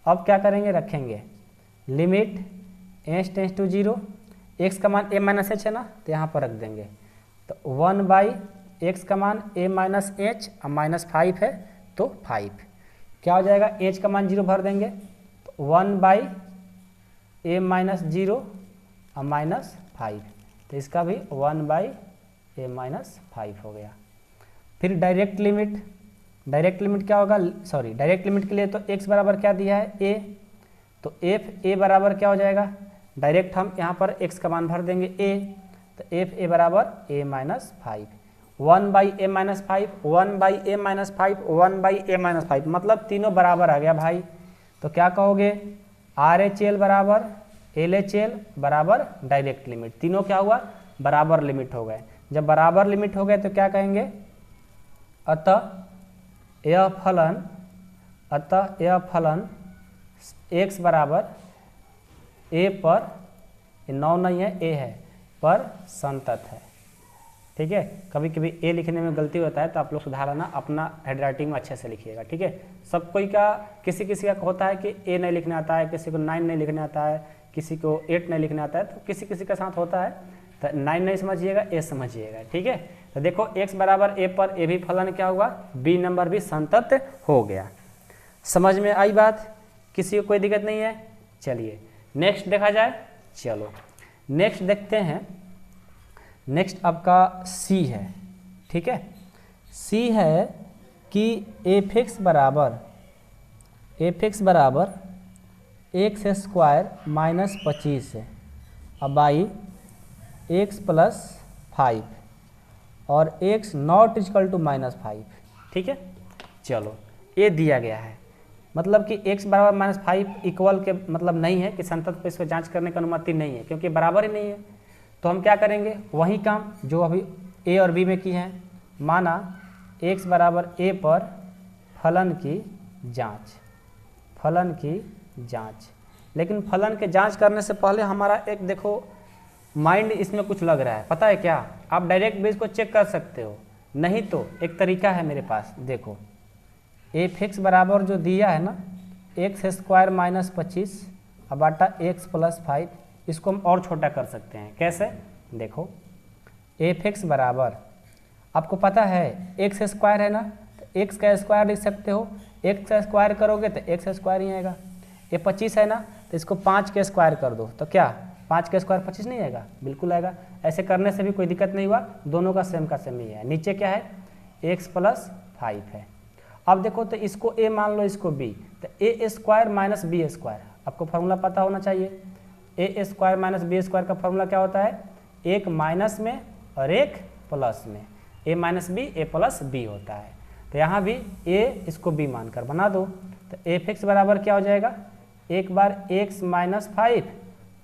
अब क्या करेंगे, रखेंगे limit h tends to 0, x का मान a माइनस एच है ना, तो यहाँ पर रख देंगे, तो 1/x का मान a माइनस एच और माइनस 5 है तो 5, क्या हो जाएगा h का मान 0 भर देंगे, तो 1/a माइनस 0 और माइनस 5, तो इसका भी 1/a माइनस 5 हो गया। फिर डायरेक्ट लिमिट क्या होगा, सॉरी डायरेक्ट लिमिट के लिए तो x बराबर क्या दिया है a, तो एफ ए बराबर क्या हो जाएगा, डायरेक्ट हम यहाँ पर x का मान भर देंगे a, तो एफ ए बराबर a minus 5, 1/a minus 5, 1/a minus 5, 1/a minus 5, मतलब तीनों बराबर आ गया भाई। तो क्या कहोगे RHL बराबर LHL बराबर डायरेक्ट लिमिट, तीनों क्या हुआ बराबर लिमिट हो गए। जब बराबर लिमिट हो गए तो क्या कहेंगे, अतः यह फलन x बराबर ए पर, ये 9 नहीं है, ए है, पर संतत है। ठीक है, कभी कभी ए लिखने में गलती होता है तो आप लोग सुधारना, अपना हैंडराइटिंग में अच्छे से लिखिएगा। ठीक है, सब कोई का, किसी किसी का होता है कि ए नहीं लिखने आता है, किसी को 9 नहीं लिखने आता है, किसी को 8 नहीं लिखने आता है, तो किसी किसी के साथ होता है। तो 9 नहीं समझिएगा, ए समझिएगा। ठीक है, तो देखो x बराबर ए पर ए भी फलन क्या हुआ, बी नंबर भी संतत हो गया। समझ में आई बात, किसी को कोई दिक्कत नहीं है। चलिए नेक्स्ट देखा जाए। चलो नेक्स्ट देखते हैं। नेक्स्ट आपका C है। ठीक है, C है कि एफ एक्स बराबर एक्स स्क्वायर माइनस 25 है, अब बाई एक्स प्लस 5 और x नॉट इक्वल टू -5। ठीक है, चलो ये दिया गया है, मतलब कि x बराबर -5 इक्वल के मतलब नहीं है कि संतत पे इसको जांच करने की अनुमति नहीं है, क्योंकि बराबर ही नहीं है। तो हम क्या करेंगे, वही काम जो अभी a और b में की हैं। माना x बराबर a पर फलन की जांच, लेकिन फलन के जांच करने से पहले हमारा एक देखो माइंड इसमें कुछ लग रहा है, पता है क्या, आप डायरेक्ट भी इसको चेक कर सकते हो, नहीं तो एक तरीका है मेरे पास। देखो एफ एक्स बराबर जो दिया है ना, एक्स स्क्वायर माइनस 25 अब बाटा एक्स प्लस 5, इसको हम और छोटा कर सकते हैं। कैसे, देखो एफ एक्स बराबर, आपको पता है एक्स स्क्वायर है ना, तो एक्स का स्क्वायर लिख सकते हो, एक्स का स्क्वायर करोगे तो एक्स स्क्वायर ही आएगा। ये 25 है ना, तो इसको 5 के स्क्वायर कर दो, तो क्या 5 के स्क्वायर 25 नहीं आएगा, बिल्कुल आएगा। ऐसे करने से भी कोई दिक्कत नहीं हुआ, दोनों का सेम ही है। नीचे क्या है, एक्स प्लस 5 है। अब देखो तो इसको a मान लो, इसको b, तो ए स्क्वायर माइनस बी स्क्वायर, आपको फार्मूला पता होना चाहिए। ए स्क्वायर माइनस बी स्क्वायर का फार्मूला क्या होता है, एक माइनस में और एक प्लस में, a minus b a plus b होता है। तो यहाँ भी a इसको b मानकर बना दो, तो एफ एक्स बराबर क्या हो जाएगा, एक बार x माइनस 5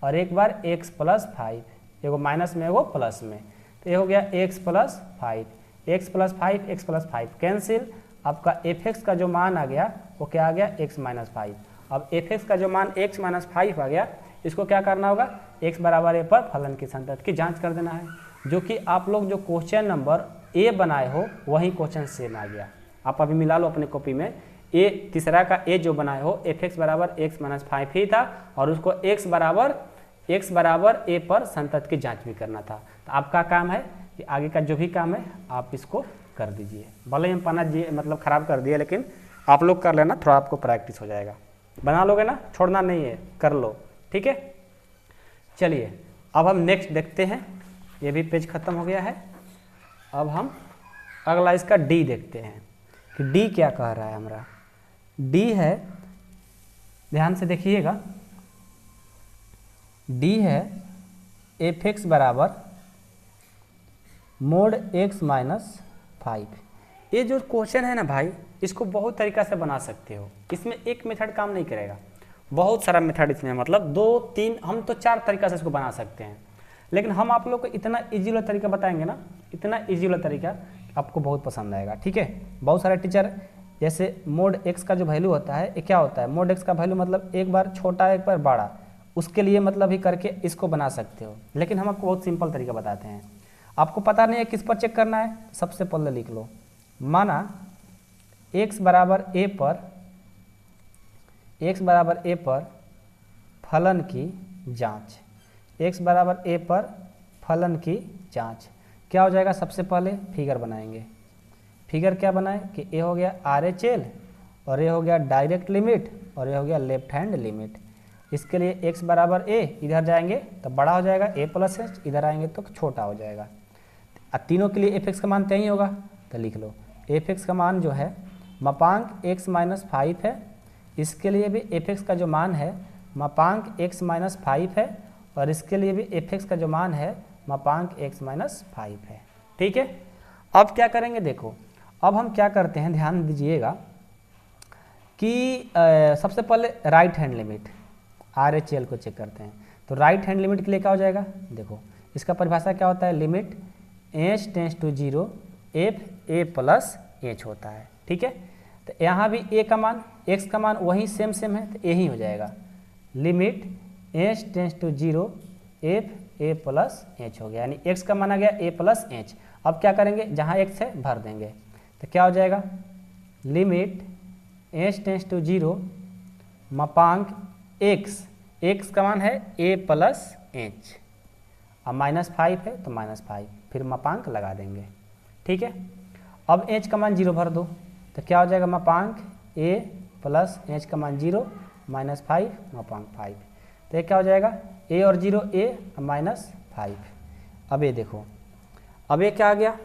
और एक बार x प्लस 5, एगो माइनस में एगो प्लस में, तो ये हो गया x plus 5, x plus 5 x plus 5 cancel. आपका एफ एक्स का जो मान आ गया वो क्या आ गया, x माइनस 5। अब एफ एक्स का जो मान x माइनस 5 आ गया, इसको क्या करना होगा, x बराबर a पर फलन की संतत की जांच कर देना है, जो कि आप लोग जो क्वेश्चन नंबर a बनाए हो वही क्वेश्चन सेम आ गया। आप अभी मिला लो अपने कॉपी में, a तीसरा का a जो बनाए हो, एफ एक्स बराबर x माइनस 5 ही था, और उसको x बराबर a पर संतत की जांच भी करना था। तो आपका काम है कि आगे का जो भी काम है आप इसको कर दीजिए। भले हम पन्ना जी मतलब ख़राब कर दिए, लेकिन आप लोग कर लेना, थोड़ा आपको प्रैक्टिस हो जाएगा। बना लोगे ना, छोड़ना नहीं है, कर लो। ठीक है, चलिए अब हम नेक्स्ट देखते हैं। ये भी पेज खत्म हो गया है। अब हम अगला इसका डी देखते हैं कि डी क्या कह रहा है हमारा। डी है, ध्यान से देखिएगा, डी है एफ एक्स बराबर मोड एक्स माइनस 5। ये जो क्वेश्चन है ना भाई, इसको बहुत तरीका से बना सकते हो, इसमें एक मेथड काम नहीं करेगा, बहुत सारा मेथड इसमें, मतलब 2 3 हम तो 4 तरीका से इसको बना सकते हैं, लेकिन हम आप लोग को इतना इजी वाला तरीका बताएंगे ना, इतना इजी वाला तरीका आपको बहुत पसंद आएगा। ठीक है, बहुत सारे टीचर जैसे मोड एक्स का जो वैल्यू होता है, ये क्या होता है, मोड एक्स का वैल्यू मतलब एक बार छोटा एक बार बड़ा, उसके लिए मतलब ही करके इसको बना सकते हो, लेकिन हम आपको बहुत सिंपल तरीका बताते हैं। आपको पता नहीं है किस पर चेक करना है, सबसे पहले लिख लो, माना x बराबर a पर फलन की जांच, x बराबर a पर फलन की जांच क्या हो जाएगा, सबसे पहले फिगर बनाएंगे। फिगर क्या बनाए कि a हो गया RHL और a हो गया डायरेक्ट लिमिट और a हो गया लेफ्ट हैंड लिमिट। इसके लिए x बराबर a, इधर जाएंगे तो बड़ा हो जाएगा a प्लस h, इधर आएंगे तो छोटा हो जाएगा। तीनों के लिए एफ एक्स का मान तय ही होगा, तो लिख लो एफ एक्स का मान जो है मापांक x माइनस 5 है, इसके लिए भी एफ एक्स का जो मान है मापांक x माइनस 5 है, और इसके लिए भी एफ एक्स का जो मान है मापांक x माइनस 5 है। ठीक है, अब क्या करेंगे, देखो अब हम क्या करते हैं, ध्यान दीजिएगा कि सबसे पहले राइट हैंड लिमिट RHL को चेक करते हैं। तो राइट हैंड लिमिट के लिए क्या हो जाएगा, देखो इसका परिभाषा क्या होता है, limit h tends to 0 f a plus h होता है। ठीक है, तो यहाँ भी a का मान x का मान वही सेम है, तो a ही हो जाएगा। Limit h tends to 0 f a plus h हो गया, यानी एक्स का माना गया ए प्लस एच। अब क्या करेंगे, जहाँ एक्स है भर देंगे, तो क्या हो जाएगा, लिमिट एच टेंस टू 0 मापांक एक्स, एक्स का मान है ए प्लस एच, अब -5 है तो -5, फिर मापांक लगा देंगे, ठीक है। अब एच का मान 0 भर दो, तो क्या हो जाएगा, मापांक ए प्लस एच का मान 0 -5 मापांक 5, तो ये क्या हो जाएगा, ए और 0 ए -5। अब ये देखो, अब ये क्या आ गया,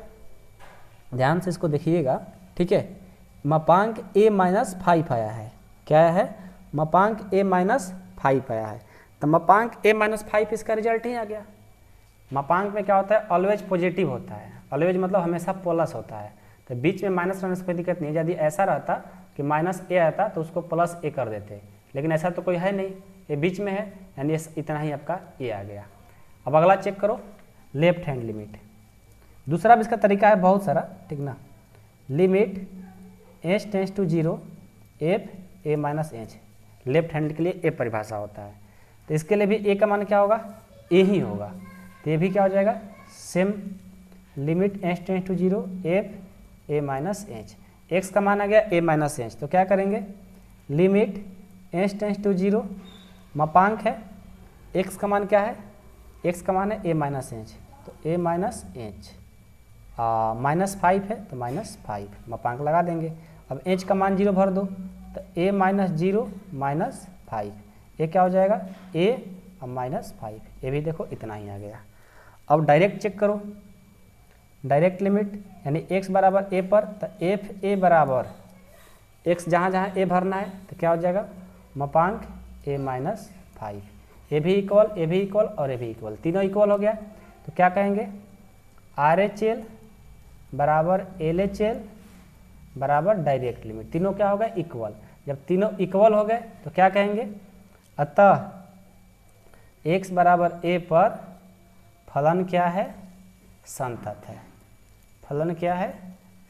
ध्यान से इसको देखिएगा, ठीक है। मापांक a -5 आया है, क्या आया है, मापांक a -5 आया है, तो मापांक a -5 इसका रिजल्ट ही आ गया। मापांक में क्या होता है, ऑलवेज पॉजिटिव होता है, ऑलवेज मतलब हमेशा प्लस होता है, तो बीच में माइनस रहने से कोई दिक्कत नहीं। यदि ऐसा रहता कि -a आता तो उसको +a कर देते, लेकिन ऐसा तो कोई है नहीं, ये बीच में है, यानी इतना ही आपका a आ गया। अब अगला चेक करो, लेफ्ट हैंड लिमिट। दूसरा भी इसका तरीका है बहुत सारा, ठीक ना। Limit h tends to 0 f a minus h, left hand के लिए ए परिभाषा होता है, तो इसके लिए भी ए का मान क्या होगा, ए ही होगा, तो ये भी क्या हो जाएगा, same limit h tends to 0 f a minus h, x का मान आ गया ए माइनस एच, तो क्या करेंगे, लिमिट एच टेंस टू 0 मापांक है, एक्स का मान क्या है, एक्स का मान है ए माइनस एच, तो ए माइनस एच, -5 है तो -5 मापांक लगा देंगे। अब एच का मान 0 भर दो, तो a -0 -5, ये क्या हो जाएगा, a और -5, ये भी देखो इतना ही आ गया। अब डायरेक्ट चेक करो, डायरेक्ट लिमिट यानी x बराबर a पर, तो एफ ए बराबर x जहाँ जहाँ a भरना है, तो क्या हो जाएगा, मापांक a -5, ये भी इक्वल, ये भी इक्वल और ये भी इक्वल, तीनों इक्वल हो गया, तो क्या कहेंगे, RHL बराबर LHL बराबर डायरेक्ट लिमिट, तीनों क्या हो गए, इक्वल। जब तीनों इक्वल हो गए तो क्या कहेंगे, अतः x बराबर a पर फलन क्या है, संतत है, फलन क्या है,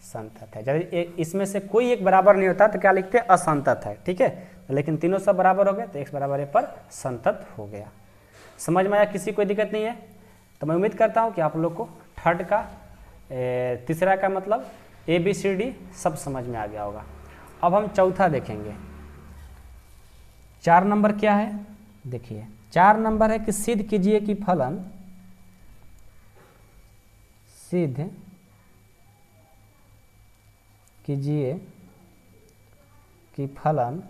संतत है। यदि इसमें से कोई एक बराबर नहीं होता तो क्या लिखते हैं, असंतत है, ठीक है, लेकिन तीनों सब बराबर हो गए तो x बराबर a पर संतत हो गया। समझ में आया, किसी कोई दिक्कत नहीं है, तो मैं उम्मीद करता हूँ कि आप लोग को थर्ड का तीसरा का मतलब ABCD सब समझ में आ गया होगा। अब हम चौथा देखेंगे, 4 नंबर क्या है, देखिए 4 नंबर है कि सिद्ध कीजिए कि फलन, सिद्ध कीजिए कि फलन,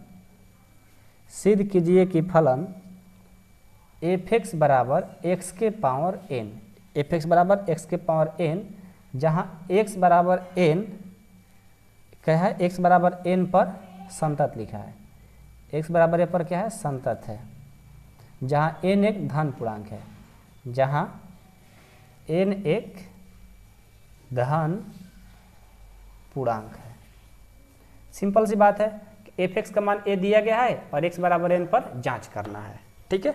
सिद्ध कीजिए कि फलन f(x) बराबर x के पावर n, f(x) बराबर x के पावर n, जहाँ x बराबर n क्या है, x बराबर n पर संतत लिखा है, x बराबर a पर क्या है, संतत है, जहाँ n एक धन पूर्णांक है, जहाँ n एक धन पूर्णांक है। सिंपल सी बात है कि f(x) का मान a दिया गया है और x बराबर n पर जांच करना है, ठीक है।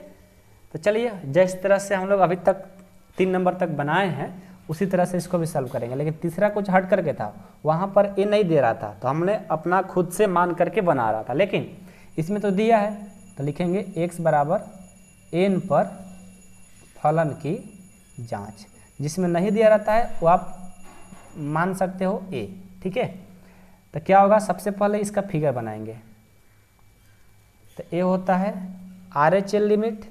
तो चलिए जिस तरह से हम लोग अभी तक 3 नंबर तक बनाए हैं उसी तरह से इसको भी सॉल्व करेंगे, लेकिन तीसरा कुछ हट करके था, वहाँ पर a नहीं दे रहा था तो हमने अपना खुद से मान करके बना रहा था, लेकिन इसमें तो दिया है, तो लिखेंगे x बराबर n पर फलन की जांच, जिसमें नहीं दिया रहता है वो आप मान सकते हो a, ठीक है। तो क्या होगा, सबसे पहले इसका फिगर बनाएंगे, तो a होता है RHL लिमिट,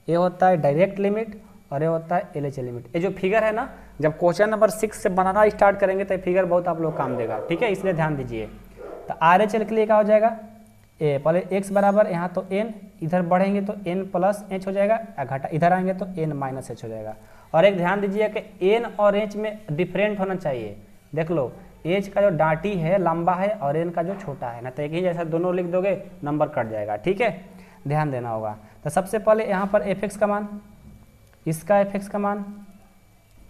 ये होता है डायरेक्ट लिमिट और ये होता है LHL लिमिट। ये जो फिगर है ना, जब क्वेश्चन नंबर 6 से बनाना स्टार्ट करेंगे तो ये फिगर बहुत आप लोग काम देगा, ठीक है, इसलिए ध्यान दीजिए। तो RHL के लिए क्या हो जाएगा, ए पहले x बराबर, यहाँ तो n, इधर बढ़ेंगे तो n प्लस h हो जाएगा, घटा इधर आएंगे तो n माइनस h हो जाएगा। और एक ध्यान दीजिए कि n और h में डिफरेंट होना चाहिए, देख लो h का जो डांटी है लंबा है और n का जो छोटा है ना, तो एक ही जैसा दोनों लिख दोगे नंबर कट जाएगा, ठीक है, ध्यान देना होगा। तो सबसे पहले यहाँ पर f(x) का मान, इसका f(x) का मान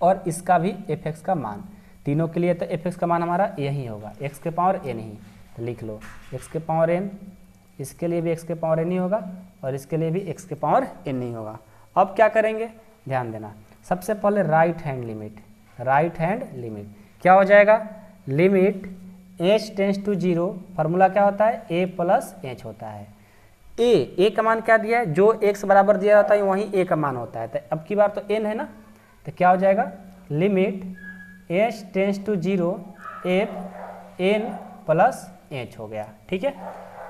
और इसका भी f(x) का मान, तीनों के लिए तो f(x) का मान हमारा यही होगा, x के पावर n ही, तो लिख लो x के पावर n, इसके लिए भी x के पावर n ही होगा और इसके लिए भी x के पावर n ही होगा। अब क्या करेंगे, ध्यान देना, सबसे पहले right hand limit, right hand limit क्या हो जाएगा, limit h tends to 0, formula क्या होता है, a प्लस h होता है, ए का मान क्या दिया है, जो x बराबर दिया होता है वहीं a का मान होता है। तो अब की बार तो n है ना, तो क्या हो जाएगा, limit h tends to 0 f n plus h हो गया। ठीक है,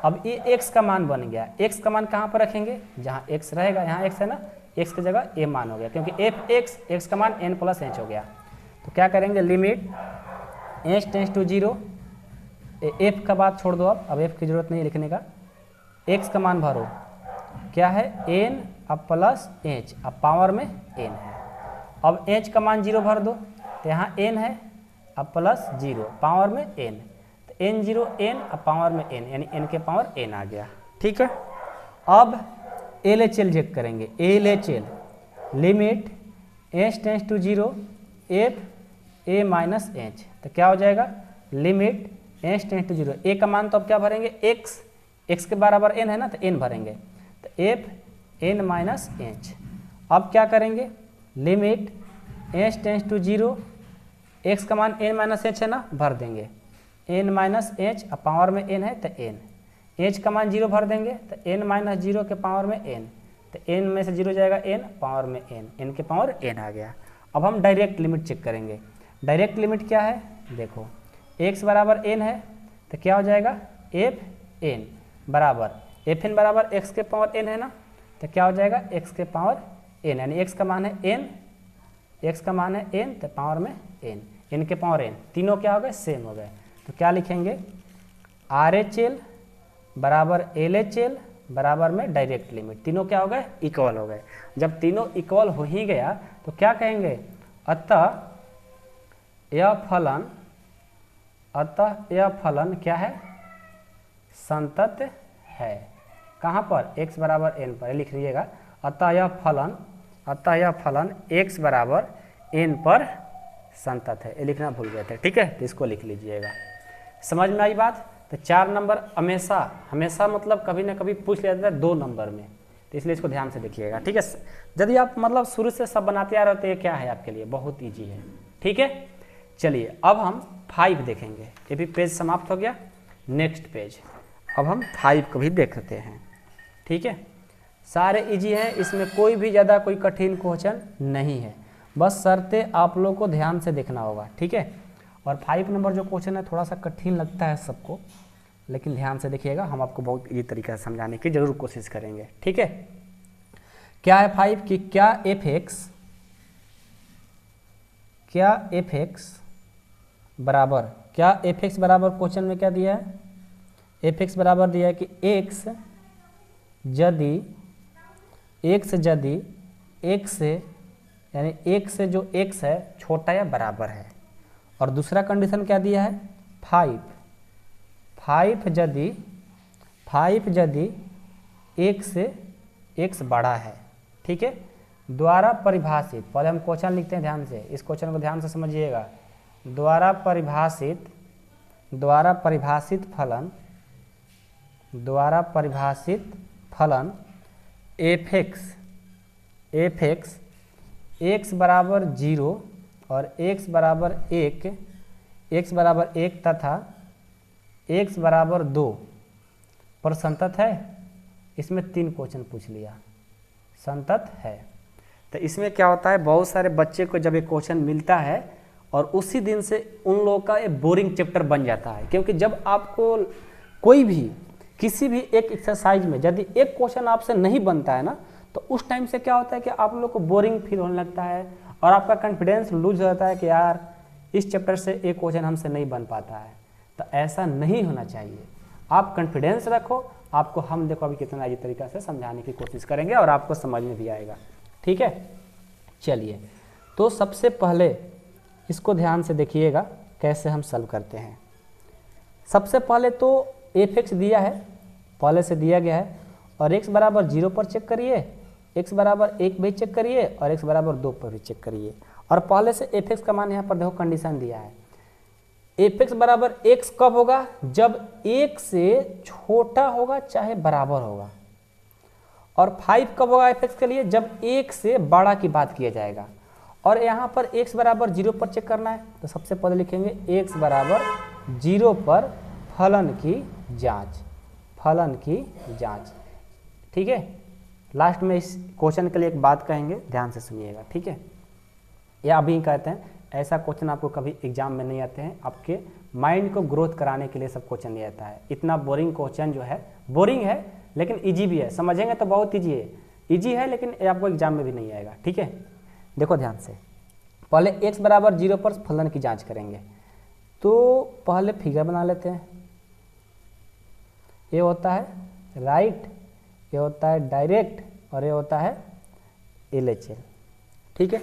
अब ये x का मान बन गया। x का मान कहाँ पर रखेंगे, जहाँ x रहेगा, यहाँ x है ना, x की जगह a मान हो गया, क्योंकि f x का मान n प्लस h हो गया। तो क्या करेंगे, limit h tends to 0, f का बात छोड़ दो, अब f की जरूरत नहीं लिखने का, x का मान भरो, क्या है n अब प्लस h, अब पावर में n है। अब h का मान 0 भर दो, तो यहाँ n है अब प्लस 0 पावर में n, तो n0 n अब पावर में n, यानी n के पावर n आ गया। ठीक है, अब LHL चेक करेंगे, LHL limit h tends to 0 f a minus h, तो क्या हो जाएगा, limit h tends to 0, a का मान तो अब क्या भरेंगे, x के बराबर n है ना, तो n भरेंगे, तो f n माइनस h। अब क्या करेंगे, limit h tends to 0, x का मान n माइनस h है ना, भर देंगे, n माइनस h अब पावर में n है तो n, h का मान 0 भर देंगे, तो n माइनस 0 के पावर में n, तो n में से 0 जाएगा n पावर में n के पावर n आ गया। अब हम डायरेक्ट लिमिट चेक करेंगे। डायरेक्ट लिमिट क्या है, देखो x बराबर n है, तो क्या हो जाएगा, f n बराबर f n बराबर x के पावर n है ना, तो क्या हो जाएगा, x के पावर n, यानी x का मान है n, x का मान है n, तो पावर में n के पावर n, तीनों क्या हो गए, सेम हो गए। तो क्या लिखेंगे, RHL बराबर LHL बराबर में डायरेक्ट लिमिट, तीनों क्या हो गए, इक्वल हो गए। जब तीनों इक्वल हो ही गया तो क्या कहेंगे, अतः यह फलन क्या है, संतत है। कहाँ पर, x बराबर n पर, लिख लीजिएगा, अतः यह फलन x बराबर n पर संतत है, ये लिखना भूल गए थे। ठीक है, तो इसको लिख लीजिएगा। समझ में आई बात। तो 4 नंबर हमेशा मतलब कभी ना कभी पूछ लिया जाता है 2 नंबर में, तो इसलिए इसको ध्यान से देखिएगा। ठीक है, यदि आप मतलब शुरू से सब बनाते आ रहे हो तो ये क्या है आपके लिए, बहुत ईजी है। ठीक है, चलिए अब हम 5 देखेंगे, ये भी पेज समाप्त हो गया। नेक्स्ट पेज, अब हम 5 को भी देखते हैं। ठीक है, सारे इजी हैं, इसमें कोई भी ज़्यादा कोई कठिन क्वेश्चन नहीं है, बस शर्तें आप लोग को ध्यान से देखना होगा। ठीक है, और 5 नंबर जो क्वेश्चन है थोड़ा सा कठिन लगता है सबको, लेकिन ध्यान से देखिएगा, हम आपको बहुत इजी तरीके से समझाने की जरूर कोशिश करेंगे। ठीक है, क्या है 5 कि क्या एफ एक्स बराबर क्वेश्चन में क्या दिया है, एफ एक्स बराबर दिया है कि एक्स यदि एक्स से यानी एक से जो एक्स है छोटा या बराबर है, और दूसरा कंडीशन क्या दिया है, 5 यदि एक से एक्स बड़ा है। ठीक है, द्वारा परिभाषित, पहले हम क्वेश्चन लिखते हैं ध्यान से, इस क्वेश्चन को ध्यान से समझिएगा। द्वारा परिभाषित फलन एफ एक्स एक्स बराबर 0 और एक्स बराबर 1 तथा एक्स बराबर 2 पर संतत है। इसमें 3 क्वेश्चन पूछ लिया, संतत है। तो इसमें क्या होता है, बहुत सारे बच्चे को जब एक क्वेश्चन मिलता है और उसी दिन से उन लोगों का एक बोरिंग चैप्टर बन जाता है, क्योंकि जब आपको कोई भी किसी भी एक एक्सरसाइज में यदि एक क्वेश्चन आपसे नहीं बनता है ना, तो उस टाइम से क्या होता है कि आप लोग को बोरिंग फील होने लगता है और आपका कॉन्फिडेंस लूज हो जाता है कि यार इस चैप्टर से एक क्वेश्चन हमसे नहीं बन पाता है। तो ऐसा नहीं होना चाहिए, आप कॉन्फिडेंस रखो, आपको हम देखो अभी कितना इजी तरीका से समझाने की कोशिश करेंगे और आपको समझ में भी आएगा। ठीक है, चलिए तो सबसे पहले इसको ध्यान से देखिएगा कैसे हम सॉल्व करते हैं। सबसे पहले तो एफ एक्स दिया है, पहले से दिया गया है, और x बराबर 0 पर चेक करिए, x बराबर 1 भी चेक करिए और x बराबर 2 पर भी चेक करिए। और पहले से एफ एक्स का मान यहाँ पर देखो कंडीशन दिया है, एफ एक्स बराबर x कब होगा, जब 1 से छोटा होगा चाहे बराबर होगा, और 5 कब होगा एफ एक्स के लिए, जब 1 से बड़ा की बात किया जाएगा। और यहाँ पर x बराबर 0 पर चेक करना है, तो सबसे पहले लिखेंगे x बराबर 0 पर फलन की जांच। ठीक है। लास्ट में इस क्वेश्चन के लिए एक बात कहेंगे, ध्यान से सुनिएगा, ठीक है। या अभी कहते हैं ऐसा क्वेश्चन आपको कभी एग्जाम में नहीं आते हैं, आपके माइंड को ग्रोथ कराने के लिए सब क्वेश्चन नहीं आता है। इतना बोरिंग क्वेश्चन जो है, बोरिंग है लेकिन इजी भी है, समझेंगे तो बहुत इजी है, इजी है लेकिन ये आपको एग्जाम में भी नहीं आएगा, ठीक है। देखो ध्यान से, पहले x बराबर 0 पर फलन की जांच करेंगे। तो पहले फिगर बना लेते हैं। ये होता है राइट, ये होता है डायरेक्ट और ये होता है LHL, ठीक है।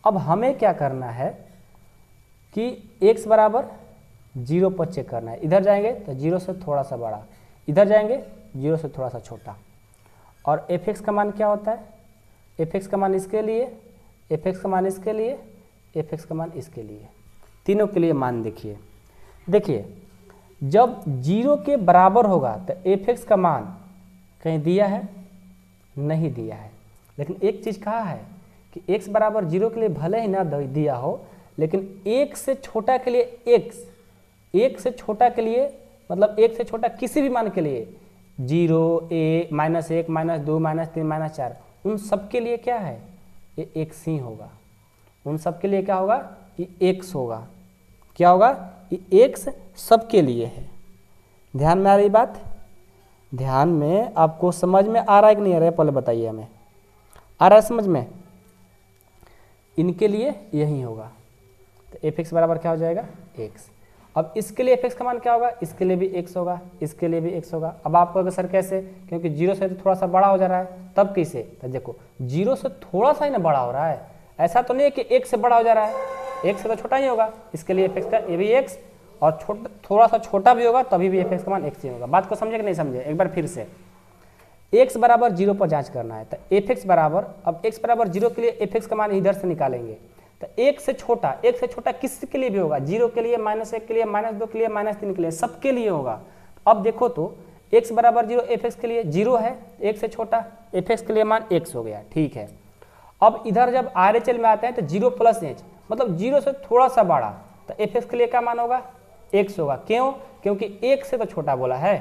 अब हमें क्या करना है कि x बराबर 0 पर चेक करना है। इधर जाएंगे तो 0 से थोड़ा सा बड़ा, इधर जाएंगे 0 से थोड़ा सा छोटा। और fx का मान क्या होता है, fx का मान इसके लिए, fx का मान इसके लिए, fx का मान इसके लिए, तीनों के लिए मान देखिए। देखिए जब 0 के बराबर होगा तो fx का मान कहीं दिया है, नहीं दिया है। लेकिन एक चीज़ कहा है कि x बराबर 0 के लिए भले ही ना दिया हो, लेकिन 1 से छोटा के लिए x, 1 से छोटा के लिए मतलब 1 से छोटा किसी भी मान के लिए 0, a, -1, -2, -3, -4, उन सब के लिए क्या है, ये x ही होगा। उन सब के लिए क्या होगा, ये x होगा। क्या होगा, ये x सब के लिए है। ध्यान में आ रही बात, ध्यान में, आपको समझ में आ रहा है कि नहीं आ रहा है, पहले बताइए हमें, आ रहा है समझ में। इनके लिए यही होगा, तो fx बराबर क्या हो जाएगा, x। अब इसके लिए fx का मान क्या होगा, इसके लिए भी x होगा, इसके लिए भी x होगा। अब आप कहोगे सर कैसे, क्योंकि 0 से तो थोड़ा सा बड़ा हो जा रहा है, तब कैसे, तो देखो 0 से थोड़ा सा ही ना बड़ा हो रहा है, ऐसा तो नहीं है कि 1 से बड़ा हो जा रहा है, 1 से तो छोटा ही होगा। इसके लिए fx का ये भी x, और थोड़ा सा छोटा भी होगा तभी भी fx का मान x ही होगा। बात को समझे कि नहीं समझे, एक बार फिर से। x बराबर 0 पर जांच करना है, तो fx बराबर, अब x बराबर 0 के लिए fx का मान इधर से निकालेंगे, तो 1 से छोटा किस के लिए भी होगा, 0 के लिए, -1 के लिए, -2 के लिए, -3 के लिए, सबके लिए होगा। अब देखो तो x बराबर 0 fx के लिए 0 है, 1 से छोटा, fx के लिए मान x हो गया, ठीक है। अब इधर जब RHL में आते हैं तो 0 + h, मतलब 0 से थोड़ा सा बड़ा, तो fx के लिए क्या मान होगा, x होगा। क्यों, क्योंकि 1 से तो छोटा बोला है,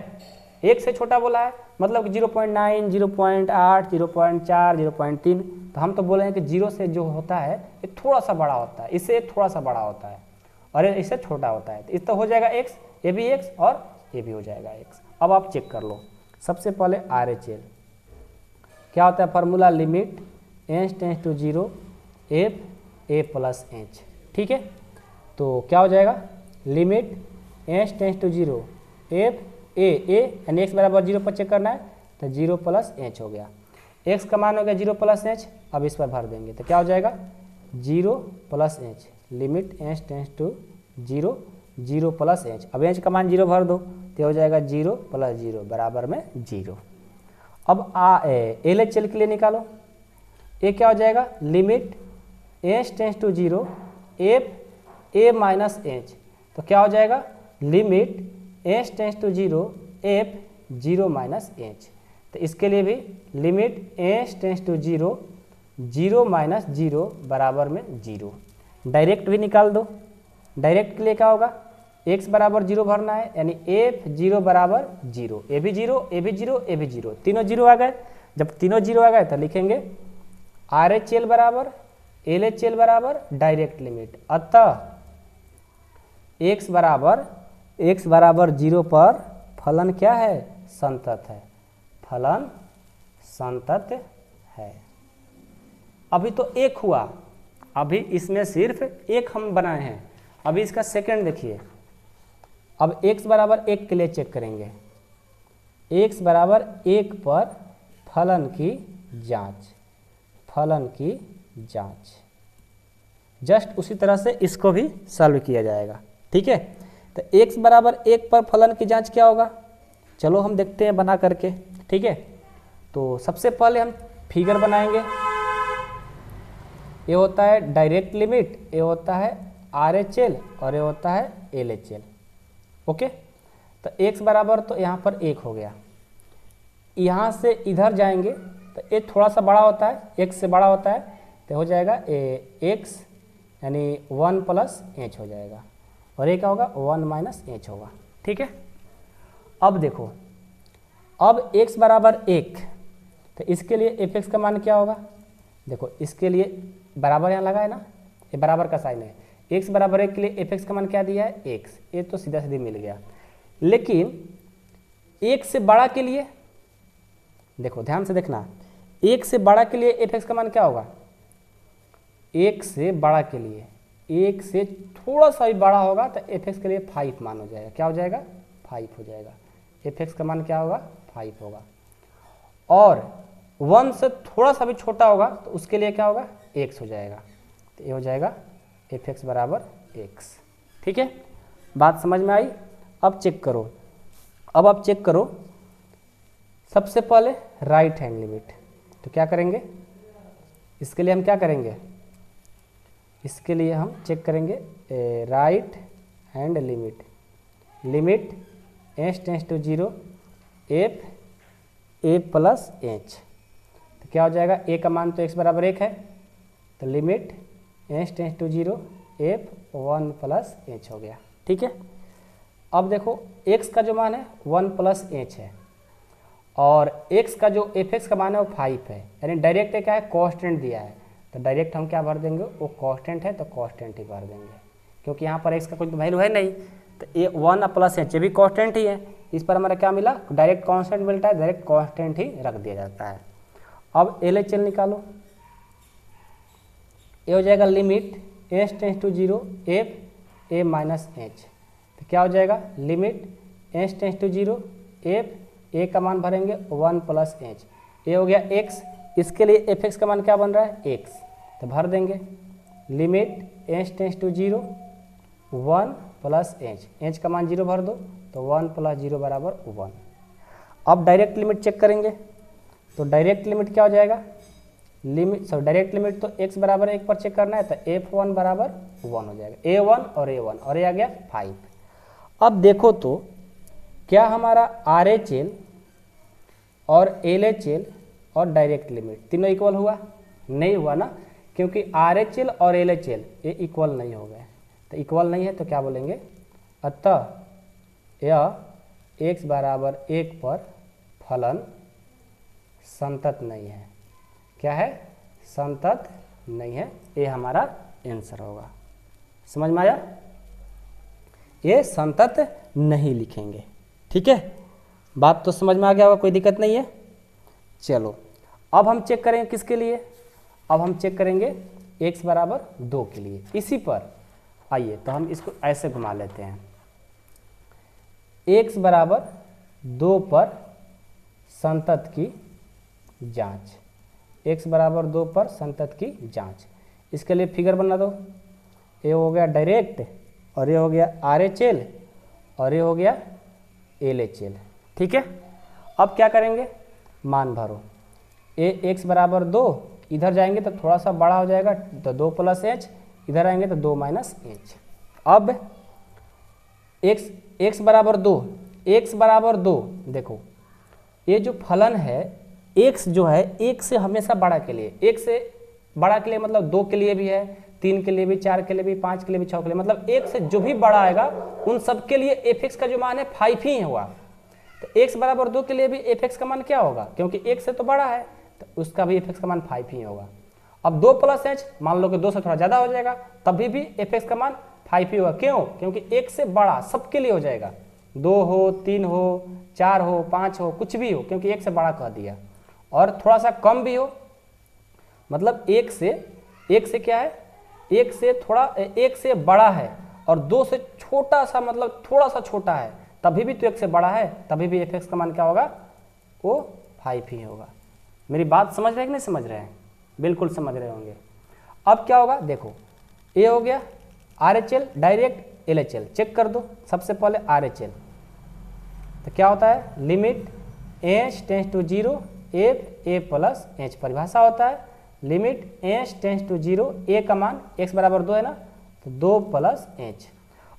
1 से छोटा बोला है, मतलब 0.9, 0.8, 0.4, 0.3, तो हम तो बोले हैं कि 0 से जो होता है ये थोड़ा सा बड़ा होता है, इससे थोड़ा सा बड़ा होता है और इससे छोटा होता है, तो इस तो हो जाएगा x, ये भी x और ये भी हो जाएगा x। अब आप चेक कर लो, सबसे पहले RHL क्या होता है, formula limit h tends to 0 f a + h, ठीक है। तो क्या हो जाएगा, limit h tends to 0 f a यानी x बराबर 0 पर चेक करना है, तो 0 + h हो गया। x का मान हो गया 0 + h, अब इस पर भर देंगे तो क्या हो जाएगा, 0 + h, limit h tends to 0 0 + h। अब h का मान 0 भर दो तो हो जाएगा 0 + 0 बराबर में 0। अब LHL के लिए निकालो, ये क्या हो जाएगा, limit h tends to 0 f a - h, तो क्या हो जाएगा, limit h tends to 0 f 0 - h। तो इसके लिए भी लिमिट h टेंड्स टू 0 0 - 0 बराबर में 0। डायरेक्ट भी निकाल दो, डायरेक्ट के लिए क्या होगा, x बराबर 0 भरना है, यानी f 0 बराबर 0, a भी 0, a भी 0, a भी 0, तीनों 0 आ गए। जब तीनों 0 आ गए तो लिखेंगे RHL बराबर LHL बराबर डायरेक्ट लिमिट, अतः x बराबर 0 पर फलन क्या है, संतत है, फलन संतत है। अभी तो एक हुआ, अभी इसमें सिर्फ एक हम बनाए हैं, अभी इसका सेकंड देखिए। अब x बराबर 1 के लिए चेक करेंगे, x बराबर 1 पर फलन की जांच, जस्ट उसी तरह से इसको भी सॉल्व किया जाएगा, ठीक है। तो x बराबर 1 पर फलन की जांच क्या होगा, चलो हम देखते हैं बना करके, ठीक है। तो सबसे पहले हम फिगर बनाएंगे, ये होता है डायरेक्ट लिमिट, ये होता है RHL और ये होता है LHL, ओके। तो x बराबर तो यहाँ पर 1 हो गया, यहाँ से इधर जाएंगे तो ये थोड़ा सा बड़ा होता है, x से बड़ा होता है, तो हो जाएगा x यानी 1 + h हो जाएगा, और ये क्या होगा, 1 - h होगा, ठीक है। अब देखो, अब x बराबर 1 तो इसके लिए एफ एक्स का मान क्या होगा, देखो इसके लिए बराबर यहाँ लगा है ना, ये बराबर का साइन है, एक्स बराबर 1 के लिए एफ एक्स का मान क्या दिया है एक्स, ये तो सीधा सीधी मिल गया। लेकिन 1 से बड़ा के लिए देखो ध्यान से देखना, 1 से बड़ा के लिए एफ एक्स का मान क्या होगा, 1 से बड़ा के लिए 1 से थोड़ा सा भी बड़ा होगा तो एफ एक्स के लिए 5 मान हो जाएगा, क्या हो जाएगा 5 हो जाएगा, एफ एक्स का मान क्या होगा 5 होगा। और 1 से थोड़ा सा भी छोटा होगा तो उसके लिए क्या होगा x हो जाएगा, तो ये हो जाएगा एफ एक्स बराबर x। ठीक है, बात समझ में आई। अब चेक करो, अब आप चेक करो सबसे पहले राइट हैंड लिमिट, तो क्या करेंगे इसके लिए हम क्या करेंगे, इसके लिए हम चेक करेंगे right hand limit, limit h tends to 0 f a plus h, तो क्या हो जाएगा ए का मान तो x बराबर 1 है, तो limit h tends to 0 f 1 plus h हो गया। ठीक है, अब देखो x का जो मान है 1 प्लस एच है और x का जो एफ एक्स का मान है वो 5 है, यानी डायरेक्ट क्या है कॉन्स्टेंट दिया है, तो डायरेक्ट हम क्या भर देंगे, वो कांस्टेंट है तो कांस्टेंट ही भर देंगे, क्योंकि यहाँ पर x का कोई तो वैल्यू है नहीं, तो ये 1 प्लस एच भी कांस्टेंट ही है, इस पर हमारा क्या मिला डायरेक्ट कांस्टेंट मिलता है, डायरेक्ट कांस्टेंट ही रख दिया जाता है। अब LHL निकालो, ये हो जाएगा limit h tends to 0 f a minus h, तो क्या हो जाएगा limit h tends to 0 f a का मान भरेंगे 1 प्लस एच, ये हो गया x, इसके लिए एफ एक्स का मान क्या बन रहा है x, तो भर देंगे limit h tends to 0 1 plus h का मान 0 भर दो, तो 1 प्लस 0 बराबर 1। अब डायरेक्ट लिमिट चेक करेंगे, तो डायरेक्ट लिमिट क्या हो जाएगा, लिमिट डायरेक्ट लिमिट तो x बराबर 1 पर चेक करना है, तो f1 बराबर 1 हो जाएगा, a1 और a1 और ये आ गया 5। अब देखो तो क्या हमारा RHL और LHL और डायरेक्ट लिमिट तीनों इक्वल हुआ, नहीं हुआ ना, क्योंकि RHL और LHL ये इक्वल नहीं हो गए, तो इक्वल नहीं है तो क्या बोलेंगे, अतः यह x बराबर 1 पर फलन संतत नहीं है, क्या है संतत नहीं है, ये हमारा आंसर होगा। समझ में आया, ये संतत नहीं लिखेंगे। ठीक है, बात तो समझ में आ गया होगा, कोई दिक्कत नहीं है। चलो अब हम चेक करेंगे किसके लिए, अब हम चेक करेंगे x बराबर 2 के लिए। इसी पर आइए तो हम इसको ऐसे घुमा लेते हैं, x बराबर 2 पर संतत की जांच, x बराबर 2 पर संतत की जांच, इसके लिए फिगर बना दो, ये हो गया डायरेक्ट और ये हो गया RHL और ये हो गया LHL। ठीक है, अब क्या करेंगे, मान भरो, x बराबर 2, इधर जाएंगे तो थोड़ा सा बड़ा हो जाएगा, तो 2 प्लस एच, इधर आएंगे तो 2 माइनस एच। अब x बराबर 2, x बराबर 2, देखो ये जो फलन है x जो है 1 से हमेशा बड़ा के लिए, 1 से बड़ा के लिए मतलब 2 के लिए भी है, 3 के लिए भी, 4 के लिए भी, 5 के लिए भी, 6 के लिए, मतलब 1 से जो भी बड़ा आएगा उन सब के लिए एफ एक्स का जो मान है 5 ही होगा। तो x बराबर 2 के लिए भी एफ एक्स का मान क्या होगा, क्योंकि 1 से तो बड़ा है तो उसका भी एफ एक्स का मान 5 ही होगा। अब 2 प्लस एच, मान लो कि 2 से थोड़ा ज़्यादा हो जाएगा, तभी भी एफ एक्स का मान 5 ही होगा। क्यों, क्योंकि 1 से बड़ा सबके लिए हो जाएगा, 2 हो, 3 हो, 4 हो, 5 हो, कुछ भी हो, क्योंकि 1 से बड़ा कह दिया। और थोड़ा सा कम भी हो, मतलब 1 से क्या है, 1 से बड़ा है और 2 से छोटा सा, मतलब थोड़ा सा छोटा है, तभी भी तो 1 से बड़ा है, तभी भी एफ एक्स का मान क्या होगा, वो 5 ही होगा। मेरी बात समझ रहे हैं कि नहीं समझ रहे हैं, बिल्कुल समझ रहे होंगे। अब क्या होगा, देखो ये हो गया RHL डायरेक्ट LHL, चेक कर दो सबसे पहले RHL, तो क्या होता है limit h tends to 0 f a plus h, परिभाषा होता है limit h tends to 0, a का मान x बराबर 2 है ना, तो 2 प्लस एच।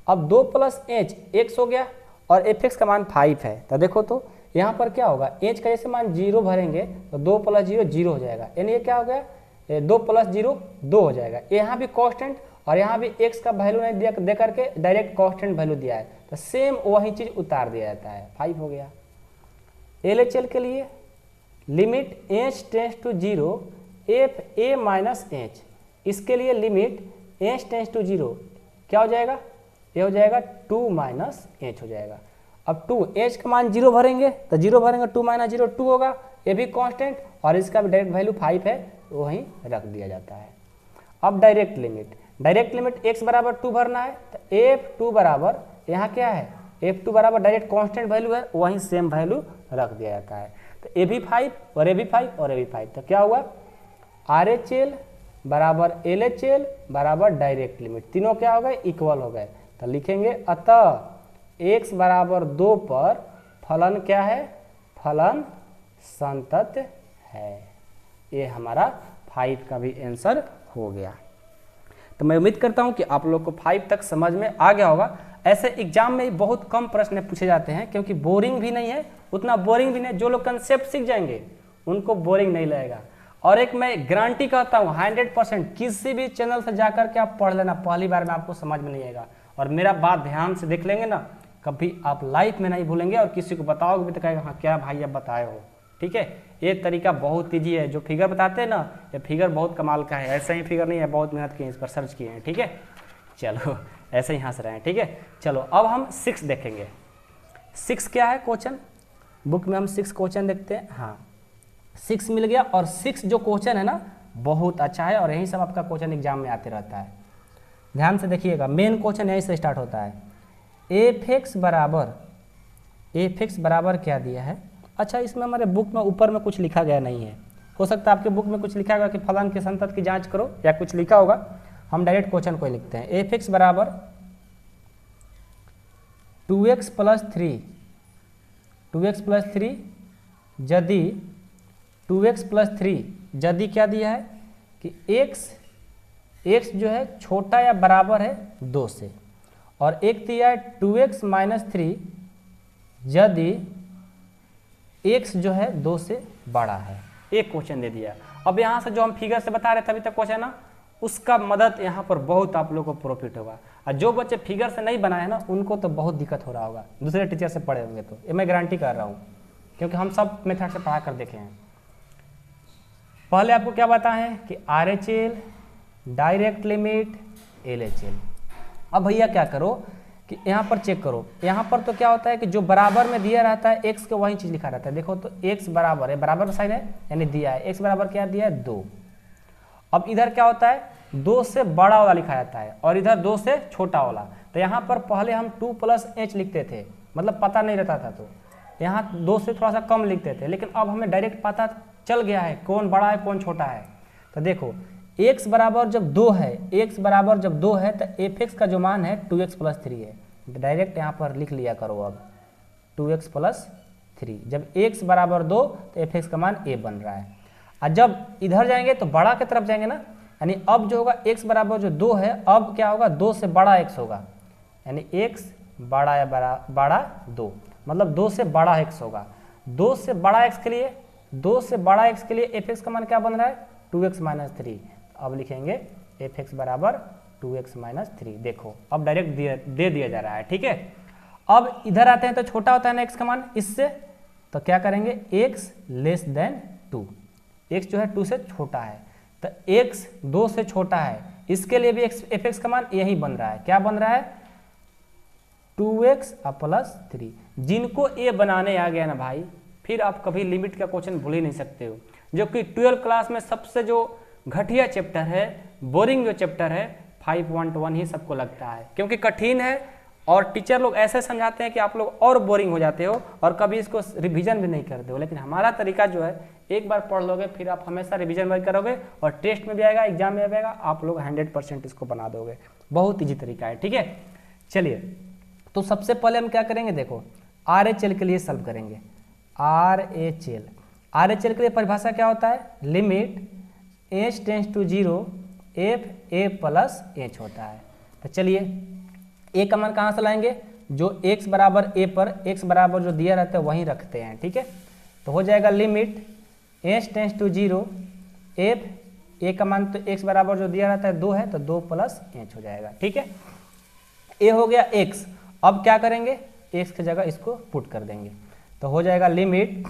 अब 2 प्लस एच x हो गया और एफ एक्स का मान 5 है, तो देखो तो यहाँ पर क्या होगा, h का जैसे मान 0 भरेंगे तो 2 प्लस 0 0 हो जाएगा, यानी ये क्या हो गया 2 प्लस 0 2 हो जाएगा। यहाँ भी कांस्टेंट और यहाँ भी x का वैल्यू नहीं दे करके डायरेक्ट कांस्टेंट वैल्यू दिया है, तो सेम वही चीज़ उतार दिया जाता है, 5 हो गया। LHL के लिए limit h tends to 0 f a minus h, इसके लिए लिमिट एच टेंस टू 0 क्या हो जाएगा, ये हो जाएगा 2 माइनस एच हो जाएगा। अब 2 एच का मान 0 भरेंगे तो 0 भरेंगे, 2 माइनस 0 2 होगा, ये भी कांस्टेंट और इसका भी डायरेक्ट वैल्यू 5 है तो वहीं रख दिया जाता है। अब डायरेक्ट लिमिट x बराबर 2 भरना है तो f2 बराबर यहाँ क्या है, f2 बराबर डायरेक्ट कांस्टेंट वैल्यू है वहीं सेम वैल्यू रख दिया जाता है। तो ये भी 5 और ये भी 5 और ये भी 5, तो क्या हुआ RHL बराबर LHL बराबर डायरेक्ट लिमिट, तीनों क्या हो गए इक्वल हो गए। तो लिखेंगे अतः x बराबर 2 पर फलन क्या है, फलन संतत है। ये हमारा 5 का भी आंसर हो गया। तो मैं उम्मीद करता हूं कि आप लोग को 5 तक समझ में आ गया होगा। ऐसे एग्जाम में बहुत कम प्रश्न पूछे जाते हैं क्योंकि बोरिंग भी नहीं है, उतना बोरिंग भी नहीं, जो लोग कंसेप्ट सीख जाएंगे उनको बोरिंग नहीं लगेगा। और एक मैं गारंटी कहता हूँ 100% किसी भी चैनल से जाकर के आप पढ़ लेना, पहली बार में आपको समझ में नहीं आएगा। और मेरा बात ध्यान से देख लेंगे ना, कभी आप लाइफ में नहीं भूलेंगे और किसी को बताओगे भी तो कहेगा हाँ क्या भाई अब बताए हो। ठीक है, ये तरीका बहुत ईजी है, जो फिगर बताते हैं ना ये फिगर बहुत कमाल का है, ऐसा ही फिगर नहीं है, बहुत मेहनत की है, इस पर सर्च किए हैं। ठीक है, चलो ऐसे ही हंस रहे हैं। ठीक है, चलो अब हम 6 देखेंगे। 6 क्या है क्वेश्चन, बुक में हम 6 क्वेश्चन देखते हैं। हाँ 6 मिल गया, और 6 जो क्वेश्चन है ना बहुत अच्छा है और यही सब आपका क्वेश्चन एग्जाम में आते रहता है। ध्यान से देखिएगा, मेन क्वेश्चन यहीं से स्टार्ट होता है। एफ एक्स बराबर क्या दिया है। अच्छा, इसमें हमारे बुक में ऊपर में कुछ लिखा गया नहीं है, हो सकता है आपके बुक में कुछ लिखा होगा कि फलन के संतत की जांच करो या कुछ लिखा होगा। हम डायरेक्ट क्वेश्चन को लिखते हैं। एफ एक्स बराबर 2x प्लस 3 यदि 2x प्लस 3 यदि क्या दिया है कि x जो है छोटा या बराबर है 2 से, और एक दिया है 2x माइनस 3 यदि x जो है 2 से बड़ा है। एक क्वेश्चन दे दिया। अब यहाँ से जो हम फिगर से बता रहे थे अभी तक क्वेश्चन ना, उसका मदद यहाँ पर बहुत आप लोगों को प्रॉफिट होगा। और जो बच्चे फिगर से नहीं बनाए ना उनको तो बहुत दिक्कत हो रहा होगा, दूसरे टीचर से पढ़े होंगे तो, ये मैं गारंटी कर रहा हूँ क्योंकि हम सब मेथड से पढ़ा कर देखे हैं। पहले आपको क्या बताएं कि RHL, डायरेक्ट लिमिट, LHL। अब भैया क्या करो कि यहाँ पर चेक करो, यहाँ पर तो क्या होता है कि जो बराबर में दिया रहता है x को वही चीज़ लिखा रहता है। देखो तो x बराबर है, बराबर साइन है यानी दिया है, x बराबर क्या दिया है 2। अब इधर क्या होता है 2 से बड़ा वाला लिखा जाता है और इधर 2 से छोटा वाला। तो यहाँ पर पहले हम 2 प्लस h लिखते थे, मतलब पता नहीं रहता था, तो यहाँ 2 से थोड़ा सा कम लिखते थे, लेकिन अब हमें डायरेक्ट पता चल गया है कौन बड़ा है कौन छोटा है। तो देखो x बराबर जब 2 है तो एफ एक्स का जो मान है 2x प्लस 3 है, डायरेक्ट यहाँ पर लिख लिया करो। अब 2x प्लस 3, जब x बराबर 2 तो एफ एक्स का मान a बन रहा है। और जब इधर जाएंगे तो बड़ा की तरफ जाएंगे ना, यानी अब जो होगा x बराबर जो 2 है, अब क्या होगा 2 से बड़ा x होगा, यानी x बड़ा या बड़ा 2, मतलब 2 से बड़ा x होगा। 2 से बड़ा x के लिए एफ एक्स का मान क्या बन रहा है 2x माइनस 3। अब लिखेंगे एफ एक्स बराबर 2x माइनस 3। देखो अब डायरेक्ट दे दिया जा रहा है। ठीक है, अब इधर आते हैं तो छोटा होता है ना x का मान इससे, तो क्या करेंगे x लेस देन 2, x जो है 2 से छोटा है, तो x 2 से छोटा है, इसके लिए भी एफ एक्स का मान यही बन रहा है। क्या बन रहा है 2x प्लस 3। जिनको a बनाने आ गया ना भाई, फिर आप कभी लिमिट का क्वेश्चन भूल ही नहीं सकते हो, जो कि 12th क्लास में सबसे जो घटिया चैप्टर है, बोरिंग जो चैप्टर है 5.1 ही सबको लगता है, क्योंकि कठिन है और टीचर लोग ऐसे समझाते हैं कि आप लोग और बोरिंग हो जाते हो और कभी इसको रिवीजन भी नहीं करते हो। लेकिन हमारा तरीका जो है एक बार पढ़ लोगे फिर आप हमेशा रिवीजन भी करोगे और टेस्ट में भी आएगा, एग्जाम में भी आएगा, आप लोग 100% इसको बना दोगे। बहुत ईजी तरीका है। ठीक है, चलिए तो सबसे पहले हम क्या करेंगे, देखो RHL के लिए सॉल्व करेंगे। RHL के लिए परिभाषा क्या होता है, limit h tends to 0 f a plus h होता है। तो चलिए a का मान कहाँ से लाएंगे, जो x बराबर a पर x बराबर जो दिया रहता है वहीं रखते हैं। ठीक है, तो हो जाएगा limit h tends to 0 f a का मान तो x बराबर जो दिया रहता है 2 है, तो 2 प्लस h हो जाएगा। ठीक है, a हो गया x। अब क्या करेंगे, x की जगह इसको पुट कर देंगे, तो हो जाएगा limit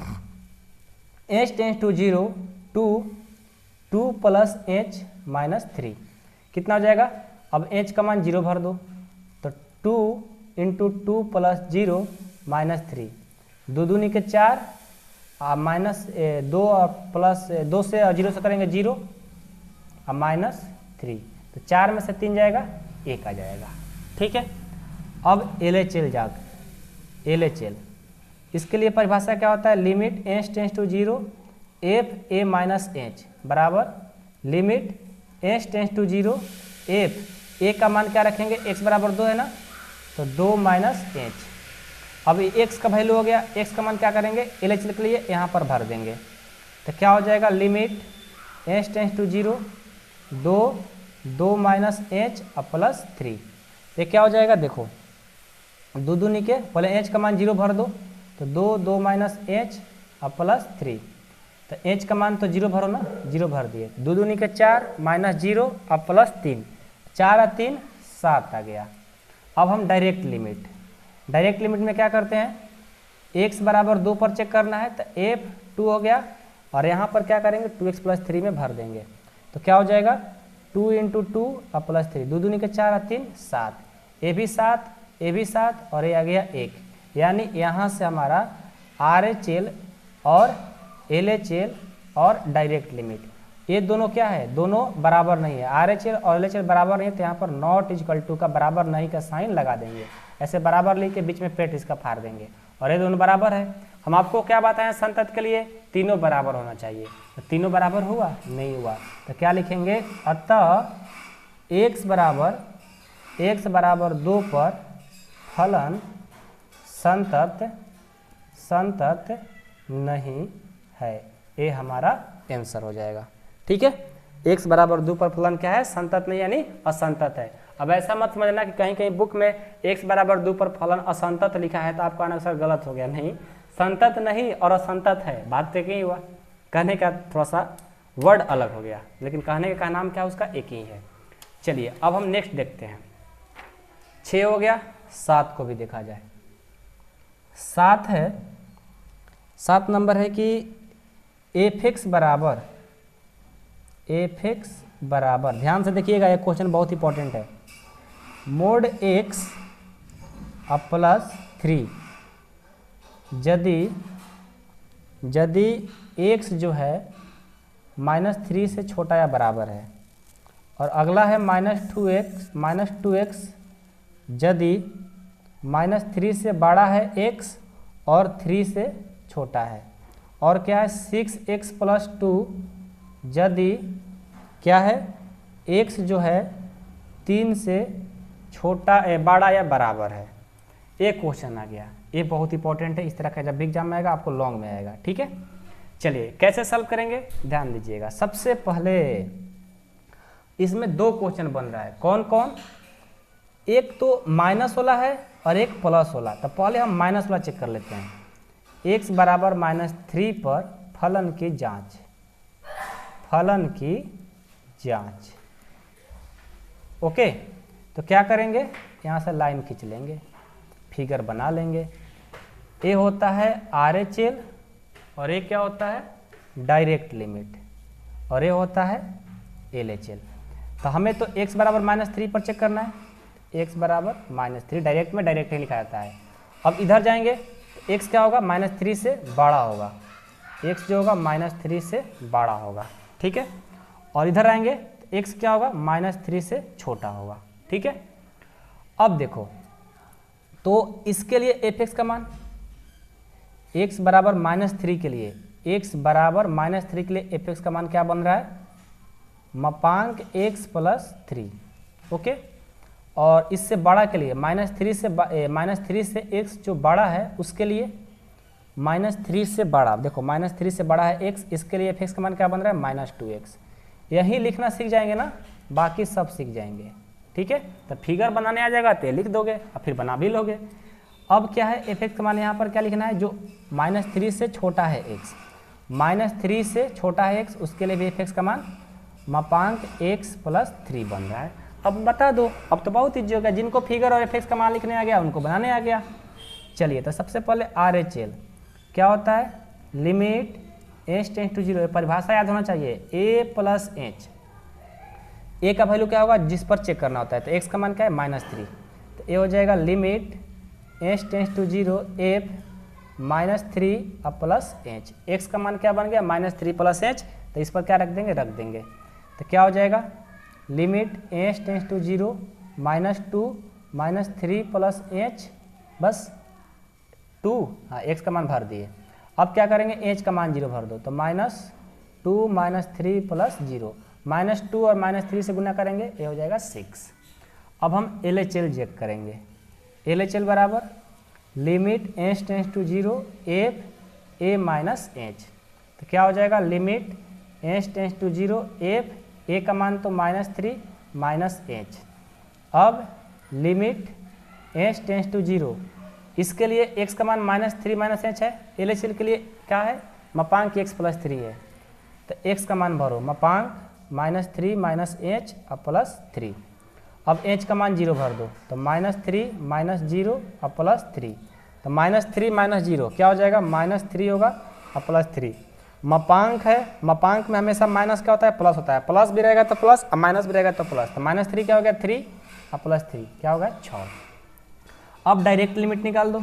h tends to 0 2 plus h minus 3 कितना हो जाएगा। अब h का मान 0 भर दो तो 2 इंटू 2 प्लस 0 माइनस 3, 2 दूनी के 4 माइनस 2 और प्लस 2 से और 0 से करेंगे 0 और माइनस 3, तो 4 में से 3 जाएगा 1 आ जाएगा। ठीक है, अब LHL इसके लिए परिभाषा क्या होता है, limit h tends to 0 f a minus h बराबर limit h tends to 0 f a का मान क्या रखेंगे, x बराबर 2 है ना, तो 2 माइनस h। अब x का वैल्यू हो गया, x का मान क्या करेंगे, LHL के लिए यहाँ पर भर देंगे, तो क्या हो जाएगा, limit h tends to 0 2 minus h और प्लस 3, ये क्या हो जाएगा, देखो 2 दूनी के पहले h का मान 0 भर दो तो 2 माइनस h और प्लस 3, तो h का मान तो 0 भरो ना, 0 भर दिए, 2 दूनी के 4 माइनस 0 और प्लस 3, 4 और 3 7 आ गया। अब हम डायरेक्ट लिमिट में क्या करते हैं, x बराबर 2 पर चेक करना है तो f 2 हो गया और यहाँ पर क्या करेंगे 2x प्लस 3 में भर देंगे, तो क्या हो जाएगा 2 इंटू 2 और प्लस 3, 2 दूनी के 4 और 3 7, ए भी 7 और ये आ गया 1, यानी यहाँ से हमारा RHL और LHL और डायरेक्ट लिमिट ये दोनों क्या है, दोनों बराबर नहीं है, RHL और LHL बराबर नहीं है, तो यहाँ पर नॉट इक्वल टू का बराबर नहीं का साइन लगा देंगे, ऐसे बराबर लेके बीच में पेट इसका फाड़ देंगे, और ये दोनों बराबर है। हम आपको क्या बताएं संतत के लिए, तीनों बराबर होना चाहिए, तो तीनों बराबर हुआ नहीं हुआ, तो क्या लिखेंगे, अतः x बराबर 2 पर फलन संतत नहीं है, ये हमारा आंसर हो जाएगा। ठीक है, x बराबर 2 पर फलन क्या है, संतत नहीं यानी असंतत है। अब ऐसा मत समझना कि कहीं कहीं बुक में x बराबर 2 पर फलन असंतत लिखा है तो आपका आंसर गलत हो गया, नहीं, संतत नहीं और असंतत है, बात तो एक ही हुआ, कहने का थोड़ा सा वर्ड अलग हो गया, लेकिन कहने का नाम क्या उसका एक ही है। चलिए अब हम नेक्स्ट देखते हैं, 6 हो गया, 7 को भी देखा जाए। 7 है, 7 नंबर है कि f(x) बराबर ध्यान से देखिएगा, ये क्वेश्चन बहुत इंपॉर्टेंट है, मोड x और प्लस 3 यदि x जो है -3 से छोटा या बराबर है, और अगला है -2x यदि -3 से बड़ा है x और 3 से छोटा है, और क्या है 6x प्लस 2 यदि क्या है x जो है 3 से छोटा बड़ा या बराबर है। एक क्वेश्चन आ गया, ये बहुत इंपॉर्टेंट है, इस तरह का जब भी एग्जाम में आएगा आपको लॉन्ग में आएगा। ठीक है, चलिए कैसे सॉल्व करेंगे, ध्यान दीजिएगा। सबसे पहले इसमें 2 क्वेश्चन बन रहा है, कौन कौन, एक तो माइनस वाला है और एक प्लस वाला, तो पहले हम माइनस वाला चेक कर लेते हैं। x बराबर -3 पर फलन की जांच, ओके, तो क्या करेंगे, यहाँ से लाइन खींच लेंगे, फिगर बना लेंगे, ये होता है RHL और ये क्या होता है डायरेक्ट लिमिट, और ये होता है LHL। तो हमें तो x बराबर -3 पर चेक करना है, x बराबर -3 डायरेक्ट में डायरेक्ट ही लिखा जाता है। अब इधर जाएंगे तो x क्या होगा, -3 से बड़ा होगा, x जो होगा -3 से बड़ा होगा। ठीक है, और इधर आएंगे तो x क्या होगा, -3 से छोटा होगा। ठीक है, अब देखो तो इसके लिए f(x) का मान, x बराबर -3 के लिए, x बराबर -3 के लिए f(x) का मान क्या बन रहा है, मापांक x प्लस 3, ओके, और इससे बड़ा के लिए -3 से x जो बड़ा है उसके लिए -3 से बड़ा, देखो -3 से बड़ा है x, इसके लिए f(x) का मान क्या बन रहा है, -2x। यही लिखना सीख जाएंगे ना, बाकी सब सीख जाएंगे। ठीक है, तो फिगर बनाने आ जाएगा तो लिख दोगे और फिर बना भी लोगे। अब क्या है f(x) का मान यहाँ पर क्या लिखना है, जो -3 से छोटा है x, -3 से छोटा है x, उसके लिए भी f(x) का मान मापांक x प्लस 3 बन रहा है। अब बता दो, अब तो बहुत ईजी हो गया, जिनको फिगर और f(x) का मान लिखने आ गया उनको बनाने आ गया। चलिए तो सबसे पहले RHL क्या होता है, limit h tends to zero, परिभाषा याद होना चाहिए, ए प्लस एच। ए का वैल्यू क्या होगा जिस पर चेक करना होता है, तो एक्स का मान क्या है -3, तो ये हो जाएगा limit h tends to zero f -3 अब प्लस एच। एक्स का मान क्या बन गया -3 प्लस एच, तो इस पर क्या रख देंगे, तो क्या हो जाएगा limit h tends to zero -2 -3 plus h, बस 2, हाँ एक्स का मान भर दिए। अब क्या करेंगे, एच का मान 0 भर दो, तो -2 -3 प्लस 0, -2 और -3 से गुना करेंगे, ये हो जाएगा 6। अब हम LHL चेक करेंगे, LHL बराबर limit h tends to zero f a minus h, तो क्या हो जाएगा limit h tends to zero f a का मान तो -3 माइनस एच। अब limit h tends to zero, इसके लिए x का मान -3 माइनस एच है, LHL के लिए क्या है मापांक x प्लस 3 है, तो x का मान भरो मापांक -3 माइनस एच अब प्लस 3। अब h का मान 0 भर दो, तो -3 माइनस 0 अब प्लस 3, तो -3 माइनस 0 क्या हो जाएगा -3 होगा अब प्लस 3। मापांक है, मापांक में हमेशा माइनस क्या होता है प्लस होता है, प्लस भी रहेगा तो प्लस और माइनस भी रहेगा तो प्लस, तो -3 क्या हो गया 3 और प्लस 3 क्या होगा 6। अब डायरेक्ट लिमिट निकाल दो,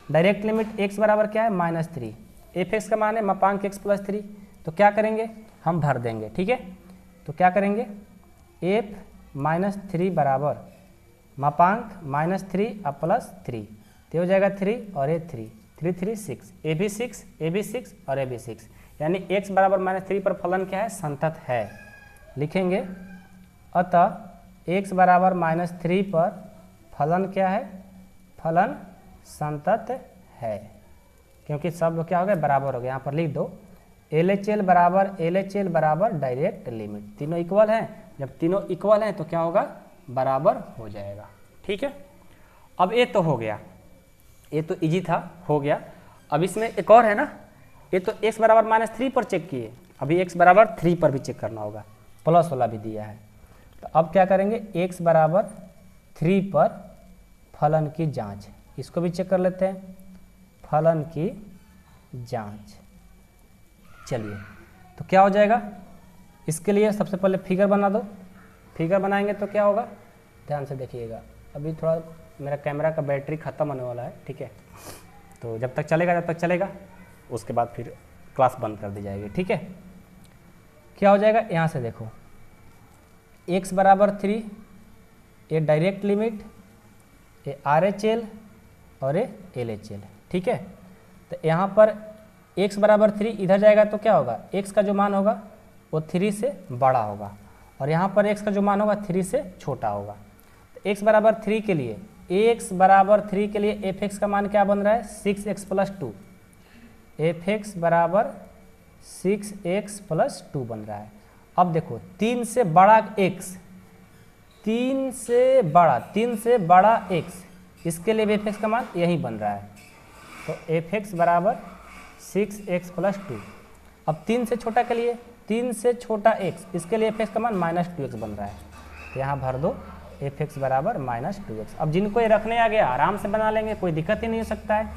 डायरेक्ट लिमिट x बराबर क्या है -3, एफ एक्स का मान है मापांक x प्लस 3, तो क्या करेंगे हम भर देंगे, ठीक है। तो क्या करेंगे f -3 बराबर मापांक -3 अब प्लस 3, तो हो जाएगा 3 और ये 3 3 3 6, ए भी 6 और ए भी 6, यानी x बराबर -3 पर फलन क्या है संतत है, लिखेंगे अतः x बराबर -3 पर फलन क्या है, फलन संतत है, क्योंकि सब क्या हो गया बराबर हो गया। यहाँ पर लिख दो LHL बराबर डायरेक्ट लिमिट, तीनों इक्वल हैं, जब तीनों इक्वल हैं तो क्या होगा बराबर हो जाएगा, ठीक है। अब ये तो हो गया, ये तो इजी था, हो गया। अब इसमें एक और है ना, ये तो x बराबर -3 पर चेक किए, अभी x बराबर 3 पर भी चेक करना होगा, प्लस वाला भी दिया है, तो अब क्या करेंगे x बराबर 3 पर फलन की जांच, इसको भी चेक कर लेते हैं, फलन की जांच। चलिए तो क्या हो जाएगा, इसके लिए सबसे पहले फिगर बना दो, फिगर बनाएंगे तो क्या होगा ध्यान से देखिएगा, अभी थोड़ा मेरा कैमरा का बैटरी ख़त्म होने वाला है, ठीक है, तो जब तक चलेगा उसके बाद फिर क्लास बंद कर दी जाएगी, ठीक है। क्या हो जाएगा यहाँ से देखो x बराबर 3, ये डायरेक्ट लिमिट, ये RHL और ये LHL, ठीक है। तो यहाँ पर x बराबर 3 इधर जाएगा तो क्या होगा x का जो मान होगा वो 3 से बड़ा होगा, और यहाँ पर x का जो मान होगा 3 से छोटा होगा। तो x बराबर 3 के लिए f(x) का मान क्या बन रहा है 6x प्लस 2, f(x) बराबर 6x प्लस 2 बन रहा है। अब देखो 3 से बड़ा x, 3 से बड़ा x, इसके लिए भी f(x) का मान यही बन रहा है, तो f(x) बराबर 6x प्लस 2। अब 3 से छोटा के लिए 3 से छोटा x, इसके लिए f(x) का मान -2x बन रहा है, तो यहाँ भर दो f(x) बराबर -2x। अब जिनको ये रखने आ गया आराम से बना लेंगे, कोई दिक्कत ही नहीं हो सकता है।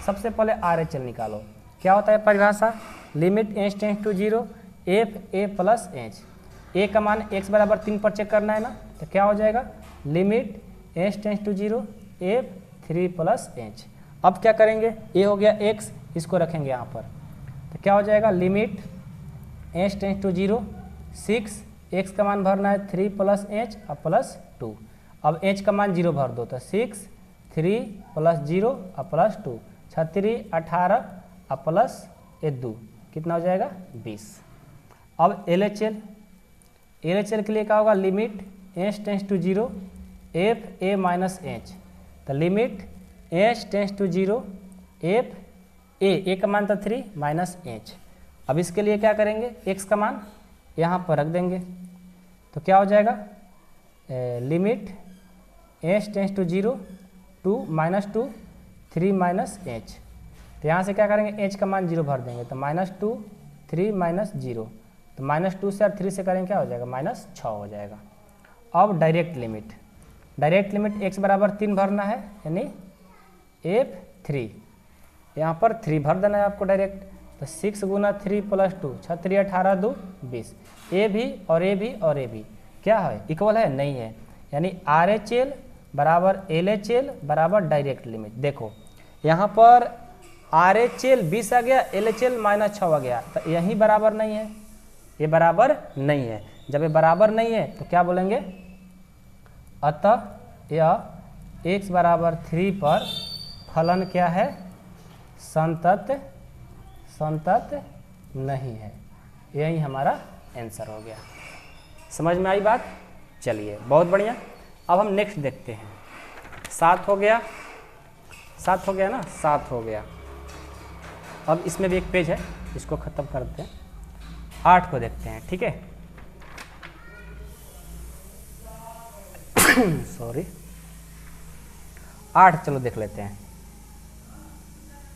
सबसे पहले RHL निकालो, क्या होता है परिभाषा, limit h tends to 0 f a plus h, a का मान x बराबर 3 पर चेक करना है ना, तो क्या हो जाएगा limit h tends to 0 f 3 plus h। अब क्या करेंगे, a हो गया x, इसको रखेंगे यहाँ पर, तो क्या हो जाएगा limit h tends to 0 6, x का मान भरना है 3 प्लस h और प्लस 2। अब h का मान 0 भर दो, तो 6 3 प्लस 0 और प्लस 2, 36 18 और प्लस 2 कितना हो जाएगा 20। अब LHL के लिए क्या होगा limit h tends to 0 f a minus h, तो limit h tends to 0 f a का मान था 3 माइनस h। अब इसके लिए क्या करेंगे x का मान यहाँ पर रख देंगे, तो क्या हो जाएगा limit h tends to 0 2 -2 3 minus h, तो यहाँ से क्या करेंगे h का मान 0 भर देंगे, तो -2 3 माइनस 0, तो -2 से और 3 से करेंगे क्या हो जाएगा -6 हो जाएगा। अब डायरेक्ट लिमिट x बराबर 3 भरना है, यानी f 3, यहाँ पर 3 भर देना है आपको डायरेक्ट, तो 6 गुना 3 प्लस 2, 6 3 18 2 20। ए भी और ए भी और ए भी क्या है, इक्वल है, नहीं है। यानी आर एच एल बराबर एल एच एल बराबर डायरेक्ट लिमिट। देखो यहाँ पर आर एच एल 20 आ गया, एल एच एल -6 आ गया, तो यही बराबर नहीं है, ये बराबर नहीं है। जब ये बराबर नहीं है तो क्या बोलेंगे, अतः यह x बराबर 3 पर फलन क्या है, संतत नहीं है। यही हमारा आंसर हो गया। समझ में आई बात? चलिए बहुत बढ़िया। अब हम नेक्स्ट देखते हैं। 7 हो गया, 7 हो गया ना, 7 हो गया। अब इसमें भी एक पेज है, इसको ख़त्म करते हैं। 8 को देखते हैं, ठीक है। सॉरी 8 चलो देख लेते हैं।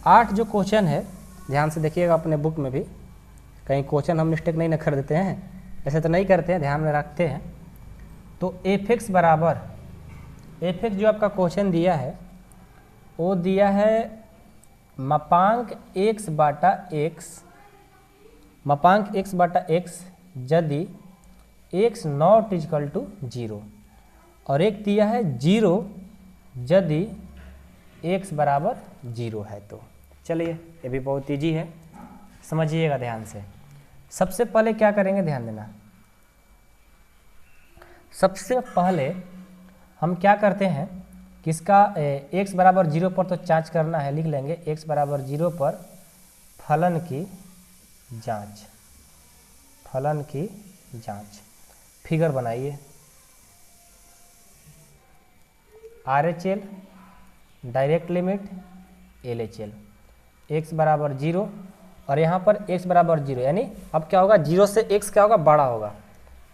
8 जो क्वेश्चन है, ध्यान से देखिएगा अपने बुक में भी, कहीं क्वेश्चन हम मिस्टेक नहीं न कर देते हैं, ऐसे तो नहीं करते हैं, ध्यान में रखते हैं। तो एफ एक्स बराबर, एफ एक्स जो आपका क्वेश्चन दिया है वो दिया है मापांक x बाटा x, मापांक x बाटा x यदि x नॉट इक्वल टू 0, और एक दिया है 0 यदि x बराबर 0 है। तो चलिए ये भी बहुत ईजी है, समझिएगा ध्यान से। सबसे पहले क्या करेंगे, ध्यान देना। सबसे पहले हम क्या करते हैं कि इसका x बराबर 0 पर तो जांच करना है, लिख लेंगे x बराबर 0 पर फलन की जांच, फलन की जांच। फिगर बनाइए, are H L direct limit L H L, x बराबर 0 और यहाँ पर x बराबर 0, यानी अब क्या होगा, 0 से x क्या होगा, बड़ा होगा।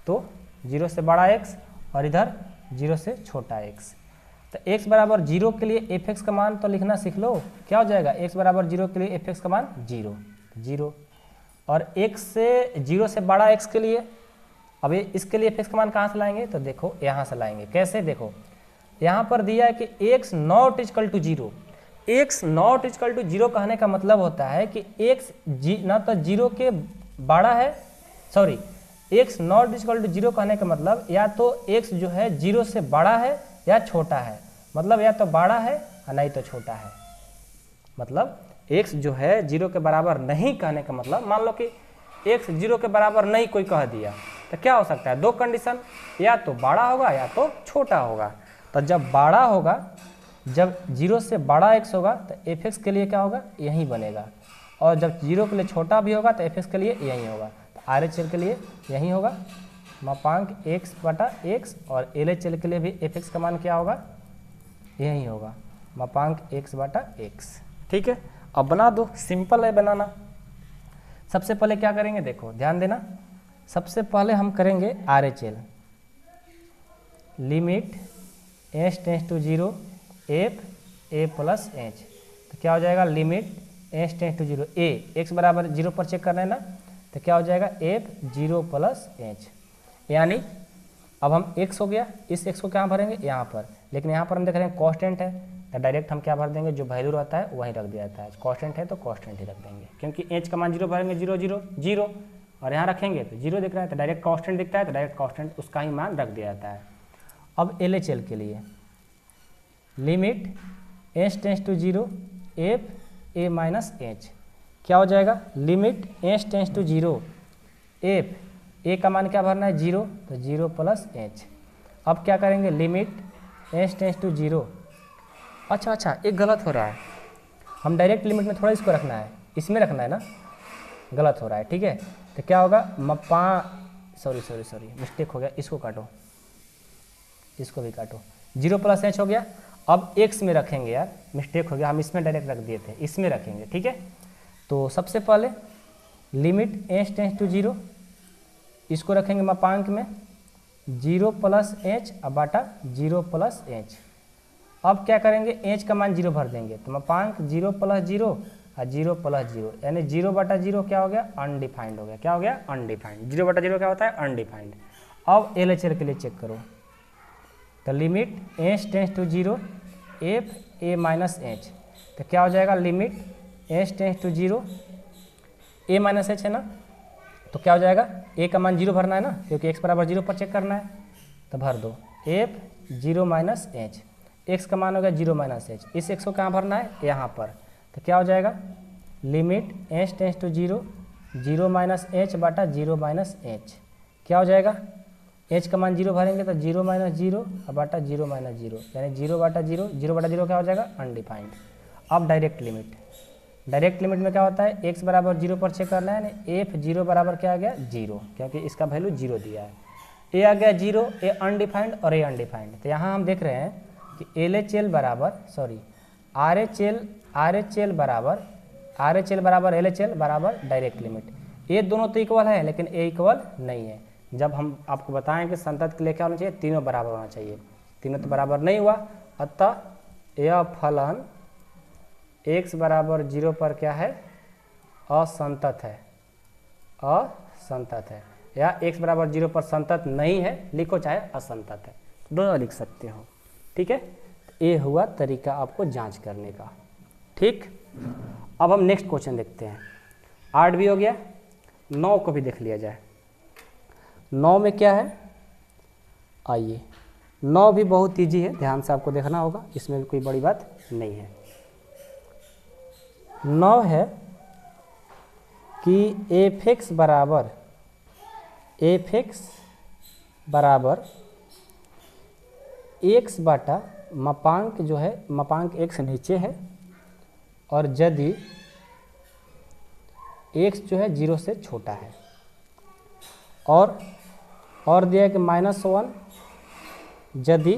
तो 0 से बड़ा x और इधर 0 से छोटा x। तो x बराबर 0 के लिए एफ एक्स का मान तो लिखना सीख लो। क्या हो जाएगा, x बराबर 0 के लिए एफ एक्स का मान 0, और x से 0 से बड़ा x के लिए, अब इसके लिए एफ एक्स का मान कहाँ से लाएंगे, तो देखो यहाँ से लाएंगे। कैसे, देखो यहाँ पर दिया है कि x not equal to 0। x not equal to 0 कहने का मतलब होता है कि x ना तो 0 के बड़ा है, sorry x not equal to 0 कहने का मतलब या तो x जो है 0 से बड़ा है या छोटा है, मतलब या तो बड़ा है या नहीं तो छोटा है। मतलब x जो है 0 के बराबर नहीं कहने का मतलब, मान लो कि x 0 के बराबर नहीं कोई कह दिया, तो क्या हो सकता है, दो कंडीशन, या तो बड़ा होगा या तो छोटा होगा। तो जब बड़ा होगा, जब 0 से बड़ा x होगा तो एफ एक्स के लिए क्या होगा, यही बनेगा, और जब 0 के लिए छोटा भी होगा तो एफ एक्स के लिए यही होगा। तो आर एच एल के लिए यही होगा, मापांक x बटा x, और एल एच एल के लिए भी एफ एक्स का मान क्या होगा, यही होगा, मापांक x बटा x। ठीक है, अब बना दो, सिंपल है बनाना। सबसे पहले क्या करेंगे, देखो ध्यान देना। सबसे पहले हम करेंगे R H L, limit h tends to 0 f a plus h. तो क्या हो जाएगा, limit h tends to 0 a, x बराबर 0 पर चेक करना है ना, तो क्या हो जाएगा एफ 0 प्लस एच। यानी अब हम x हो गया, इस x को क्या भरेंगे यहाँ पर, लेकिन यहाँ पर हम देख रहे हैं कांस्टेंट है, तो डायरेक्ट हम क्या भर देंगे, जो वैल्यू रहता है वहीं रख दिया जाता है। कांस्टेंट है तो कांस्टेंट ही रख देंगे, क्योंकि h का मान 0 भरेंगे, 0 0 0, और यहाँ रखेंगे तो 0 दिख रहा है, तो डायरेक्ट कांस्टेंट दिखता है, तो डायरेक्ट कांस्टेंट उसका ही मान रख दिया जाता है। अब एल एच एल के लिए limit h tends to 0 f a minus h, क्या हो जाएगा, limit h tends to 0 f a का मान क्या भरना है, 0, तो 0 प्लस एच। अब क्या करेंगे, लिमिट एच टेंस टू 0, अच्छा एक गलत हो रहा है, हम डायरेक्ट लिमिट में थोड़ा इसको रखना है, इसमें रखना है ना, गलत हो रहा है। ठीक है, तो क्या होगा, सॉरी मिस्टेक हो गया, इसको काटो, इसको भी काटो, 0 प्लस एच हो गया। अब x में रखेंगे, यार मिस्टेक हो गया, हम इसमें डायरेक्ट रख दिए थे, इसमें रखेंगे। ठीक है, तो सबसे पहले लिमिट एच टेंस टू 0, इसको रखेंगे मापांक में 0 प्लस एच बाटा 0 प्लस एच। अब क्या करेंगे, एच का मान 0 भर देंगे, तो मापांक 0 प्लस 0 और 0 प्लस 0, यानी 0 बटा 0 क्या हो गया, अनडिफाइंड हो गया। क्या हो गया, अनडिफाइंड। 0 बटा 0 क्या होता है, अनडिफाइंड। अब एल एच एल के लिए चेक करो, तो limit h tends to 0 f a minus h, तो क्या हो जाएगा, limit h tends to 0 a minus h है ना, तो क्या हो जाएगा, ए का मान 0 भरना है ना, क्योंकि एक्स बराबर 0 पर चेक करना है, तो भर दो एफ 0 माइनस एच, एक्स का मान हो गया 0 माइनस एच, इस एक्स को कहाँ भरना है, यहाँ पर, तो क्या हो जाएगा, limit h tends to 0, 0 minus h बटा 0 माइनस एच, क्या हो जाएगा, एच का मान 0 भरेंगे तो 0 माइनस 0 बटा 0 माइनस 0, यानी 0 बटा 0, 0 बटा 0 क्या हो जाएगा, अनडिफाइंड। अब डायरेक्ट लिमिट में क्या होता है, एक्स बराबर 0 पर चेक करना है, एफ 0 बराबर क्या आ गया 0, क्योंकि इसका वैल्यू 0 दिया है, ए आ गया 0, ए अनडिफाइंड और ए अनडिफाइंड, तो यहाँ हम देख रहे हैं कि एल एच एल बराबर आर एच एल बराबर एल एच एल बराबर डायरेक्ट लिमिट, ये दोनों तो इक्वल है लेकिन ए इक्वल नहीं है। जब हम आपको बताएं कि संतत के लिए क्या होना चाहिए, तीनों बराबर होना चाहिए, तीनों तो बराबर नहीं हुआ, अतः यह फलन x बराबर 0 पर क्या है, असंतत है, या x बराबर 0 पर संतत नहीं है, लिखो चाहे असंतत है, दोनों लिख सकते हो, ठीक है। ये हुआ तरीका आपको जांच करने का, ठीक। अब हम नेक्स्ट क्वेश्चन देखते हैं, 8 भी हो गया, 9 को भी देख लिया जाए। 9 में क्या है, आइए, 9 भी बहुत ईजी है, ध्यान से आपको देखना होगा, इसमें भी कोई बड़ी बात नहीं है। 9 है कि एफ एक्स बराबर एक्स बटा मापांक जो है, मापांक एक्स नीचे है, और यदि एक्स जो है 0 से छोटा है, और दिया है कि -1 यदि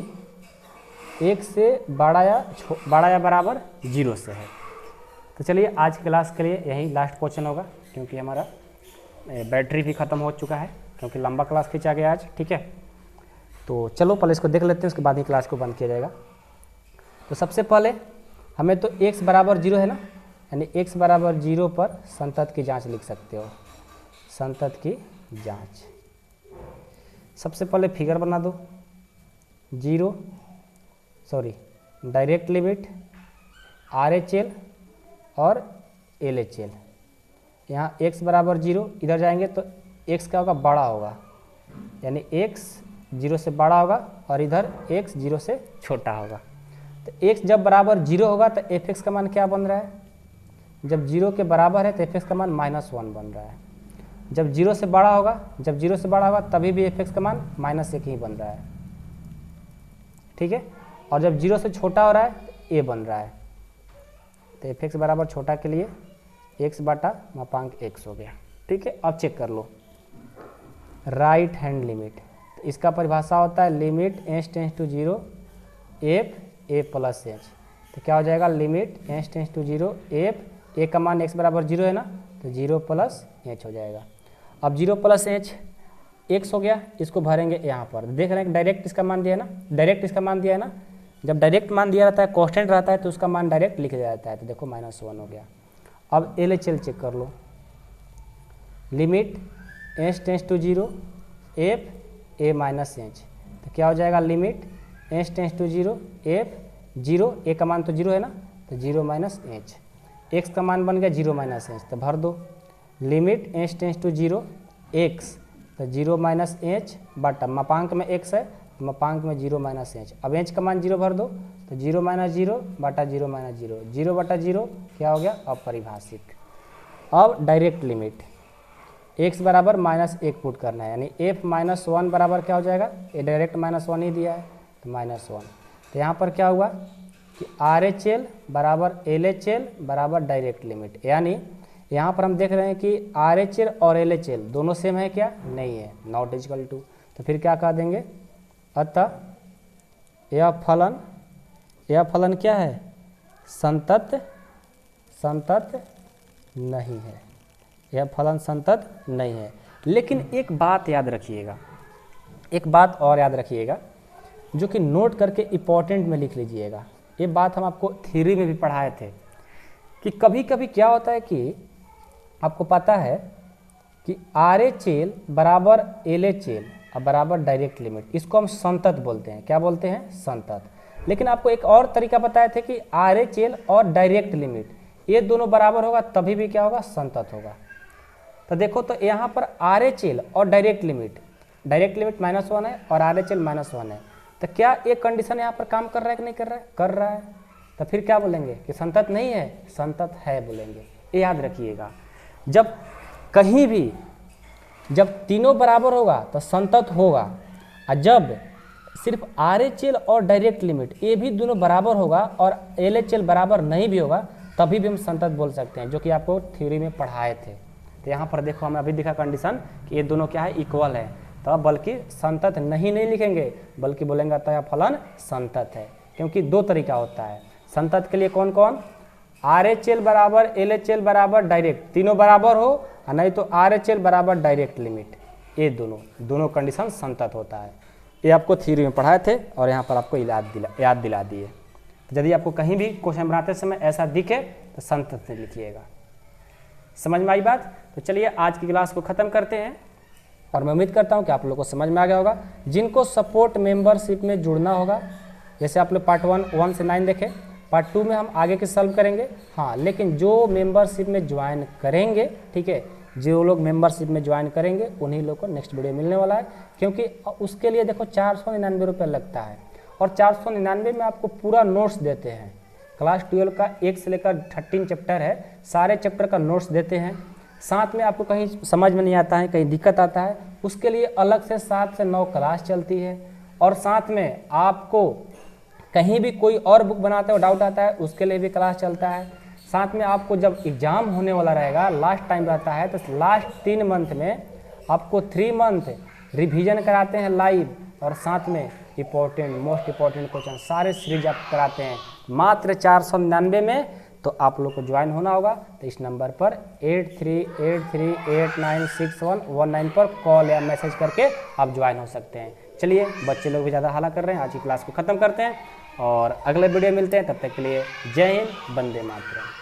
एक से बड़ा या बराबर 0 से है। तो चलिए आज की क्लास के लिए यही लास्ट क्वेश्चन होगा, क्योंकि हमारा बैटरी भी ख़त्म हो चुका है, क्योंकि लंबा क्लास खींचा गया आज, ठीक है। तो चलो पहले इसको देख लेते हैं, उसके बाद ही क्लास को बंद किया जाएगा। तो सबसे पहले हमें तो x बराबर 0 है ना, यानी x बराबर 0 पर संतत की जांच लिख सकते हो, संतत की जांच। सबसे पहले फिगर बना दो, direct limit are H L और एल एच एल। यहाँ x बराबर 0, इधर जाएंगे तो x क्या होगा, बड़ा होगा, यानी x 0 से बड़ा होगा, और इधर x 0 से छोटा होगा। तो x जब बराबर 0 होगा तो एफ एक्स का मान क्या बन रहा है, जब 0 के बराबर है तो एफ एक्स का मान -1 बन रहा है। जब 0 से बड़ा होगा तभी भी एफ एक्स का मान -1 ही बन रहा है, ठीक है। और जब 0 से छोटा हो रहा है तो a बन रहा है, तो एफ एक्स बराबर छोटा के लिए x बटा मापांक x हो गया, ठीक है। अब चेक कर लो, राइट हैंड लिमिट, तो इसका परिभाषा होता है limit h tends to 0 f a plus h. तो क्या हो जाएगा, limit h tends to 0 f, a का मान x बराबर 0 है ना, तो 0 प्लस एच हो जाएगा। अब 0 प्लस एच एक्स हो गया, इसको भरेंगे यहाँ पर, देख रहे हैं डायरेक्ट इसका मान दिया है ना, जब डायरेक्ट मान दिया रहता है, कांस्टेंट रहता है, तो उसका मान डायरेक्ट लिख दिया जाता है, तो देखो -1 हो गया। अब एल एच एल चेक कर लो, limit h tends to 0 f a minus h, तो क्या हो जाएगा, limit h tends to 0 f 0, a का मान तो 0 है ना, तो 0 माइनस एच, एक्स का मान बन गया 0 माइनस एच, तो भर दो, limit h tends to 0 x, तो 0 माइनस एच बटा मापांक में x है, मापांक में 0 माइनस एच। अब एच का मान 0 भर दो, तो 0 माइनस 0 बटा 0 माइनस 0, 0 बटा 0 क्या हो गया, अपरिभाषित। अब डायरेक्ट लिमिट x बराबर -1 पुट करना है, यानी f -1 बराबर क्या हो जाएगा, ये डायरेक्ट -1 ही दिया है, तो -1। तो यहाँ पर क्या हुआ कि आर एच एल बराबर एल एच एल बराबर डायरेक्ट लिमिट, यानी यहाँ पर हम देख रहे हैं कि आर एच एल और एल एच एल दोनों सेम है क्या, नहीं है, नॉट इक्वल टू। तो फिर क्या कह देंगे, अतः यह फलन क्या है, संतत नहीं है, यह फलन संतत नहीं है। लेकिन एक बात याद रखिएगा, एक बात और याद रखिएगा, जो कि नोट करके इम्पोर्टेंट में लिख लीजिएगा। ये बात हम आपको थ्योरी में भी पढ़ाए थे कि कभी कभी क्या होता है कि आपको पता है कि आर एच एल बराबर एल एच एल और बराबर डायरेक्ट लिमिट, इसको हम संतत बोलते हैं, क्या बोलते हैं, संतत। लेकिन आपको एक और तरीका बताए थे कि आर एच एल और डायरेक्ट लिमिट ये दोनों बराबर होगा तभी भी क्या होगा, संतत होगा। तो देखो तो यहाँ पर RHL और डायरेक्ट लिमिट -1 है और RHL -1 है, तो क्या ये कंडीशन यहाँ पर काम कर रहा है कि नहीं कर रहा है? कर रहा है। तो फिर क्या बोलेंगे कि संतत नहीं है, संतत है बोलेंगे। ये याद रखिएगा, जब कहीं भी जब तीनों बराबर होगा तो संतत होगा, और जब सिर्फ RHL और डायरेक्ट लिमिट ये भी दोनों बराबर होगा और LHL बराबर नहीं भी होगा, तभी भी हम संतत बोल सकते हैं, जो कि आपको थ्योरी में पढ़ाए थे। तो यहाँ पर देखो हमें अभी दिखा कंडीशन कि ये दोनों क्या है, इक्वल है, तो बल्कि संतत नहीं लिखेंगे, बल्कि बोलेंगे अतः फलन संतत है। क्योंकि दो तरीका होता है संतत के लिए, कौन कौन? RHL बराबर LHL बराबर डायरेक्ट, तीनों बराबर हो, और नहीं तो RHL बराबर डायरेक्ट लिमिट, ये दोनों कंडीशन संतत होता है। ये आपको थ्योरी में पढ़ाए थे और यहाँ पर आपको याद दिला दिए। यदि आपको कहीं भी क्वेश्चन बनाते समय ऐसा दिखे तो संतत से लिखिएगा। समझ में आई बात? तो चलिए आज की क्लास को ख़त्म करते हैं, और मैं उम्मीद करता हूँ कि आप लोगों को समझ में आ गया होगा। जिनको सपोर्ट मेंबरशिप में जुड़ना होगा, जैसे आप लोग पार्ट 1 से 9 देखें, पार्ट 2 में हम आगे के सॉल्व करेंगे। हाँ, लेकिन जो मेंबरशिप में ज्वाइन करेंगे, ठीक है, जो लोग मेंबरशिप में ज्वाइन करेंगे उन्हीं लोग को नेक्स्ट वीडियो मिलने वाला है, क्योंकि उसके लिए देखो 499 रुपये लगता है, और 499 में आपको पूरा नोट्स देते हैं। क्लास 12 का 1 से लेकर 13 चैप्टर है, सारे चैप्टर का नोट्स देते हैं। साथ में आपको कहीं समझ में नहीं आता है, कहीं दिक्कत आता है, उसके लिए अलग से 7 से 9 क्लास चलती है। और साथ में आपको कहीं भी कोई और बुक बनाते हो डाउट आता है, उसके लिए भी क्लास चलता है। साथ में आपको जब एग्ज़ाम होने वाला रहेगा, लास्ट टाइम रहता है, तो लास्ट 3 मंथ में आपको 3 मंथ रिवीजन कराते हैं लाइव, और साथ में मोस्ट इम्पोर्टेंट क्वेश्चन सारे सीरीज आप कराते हैं मात्र 499 में। तो आप लोग को ज्वाइन होना होगा, तो इस नंबर पर 8383896119 पर कॉल या मैसेज करके आप ज्वाइन हो सकते हैं। चलिए, बच्चे लोग भी ज़्यादा हल्ला कर रहे हैं, आज की क्लास को ख़त्म करते हैं और अगले वीडियो मिलते हैं। तब तक के लिए जय हिंद, वंदे मातरम।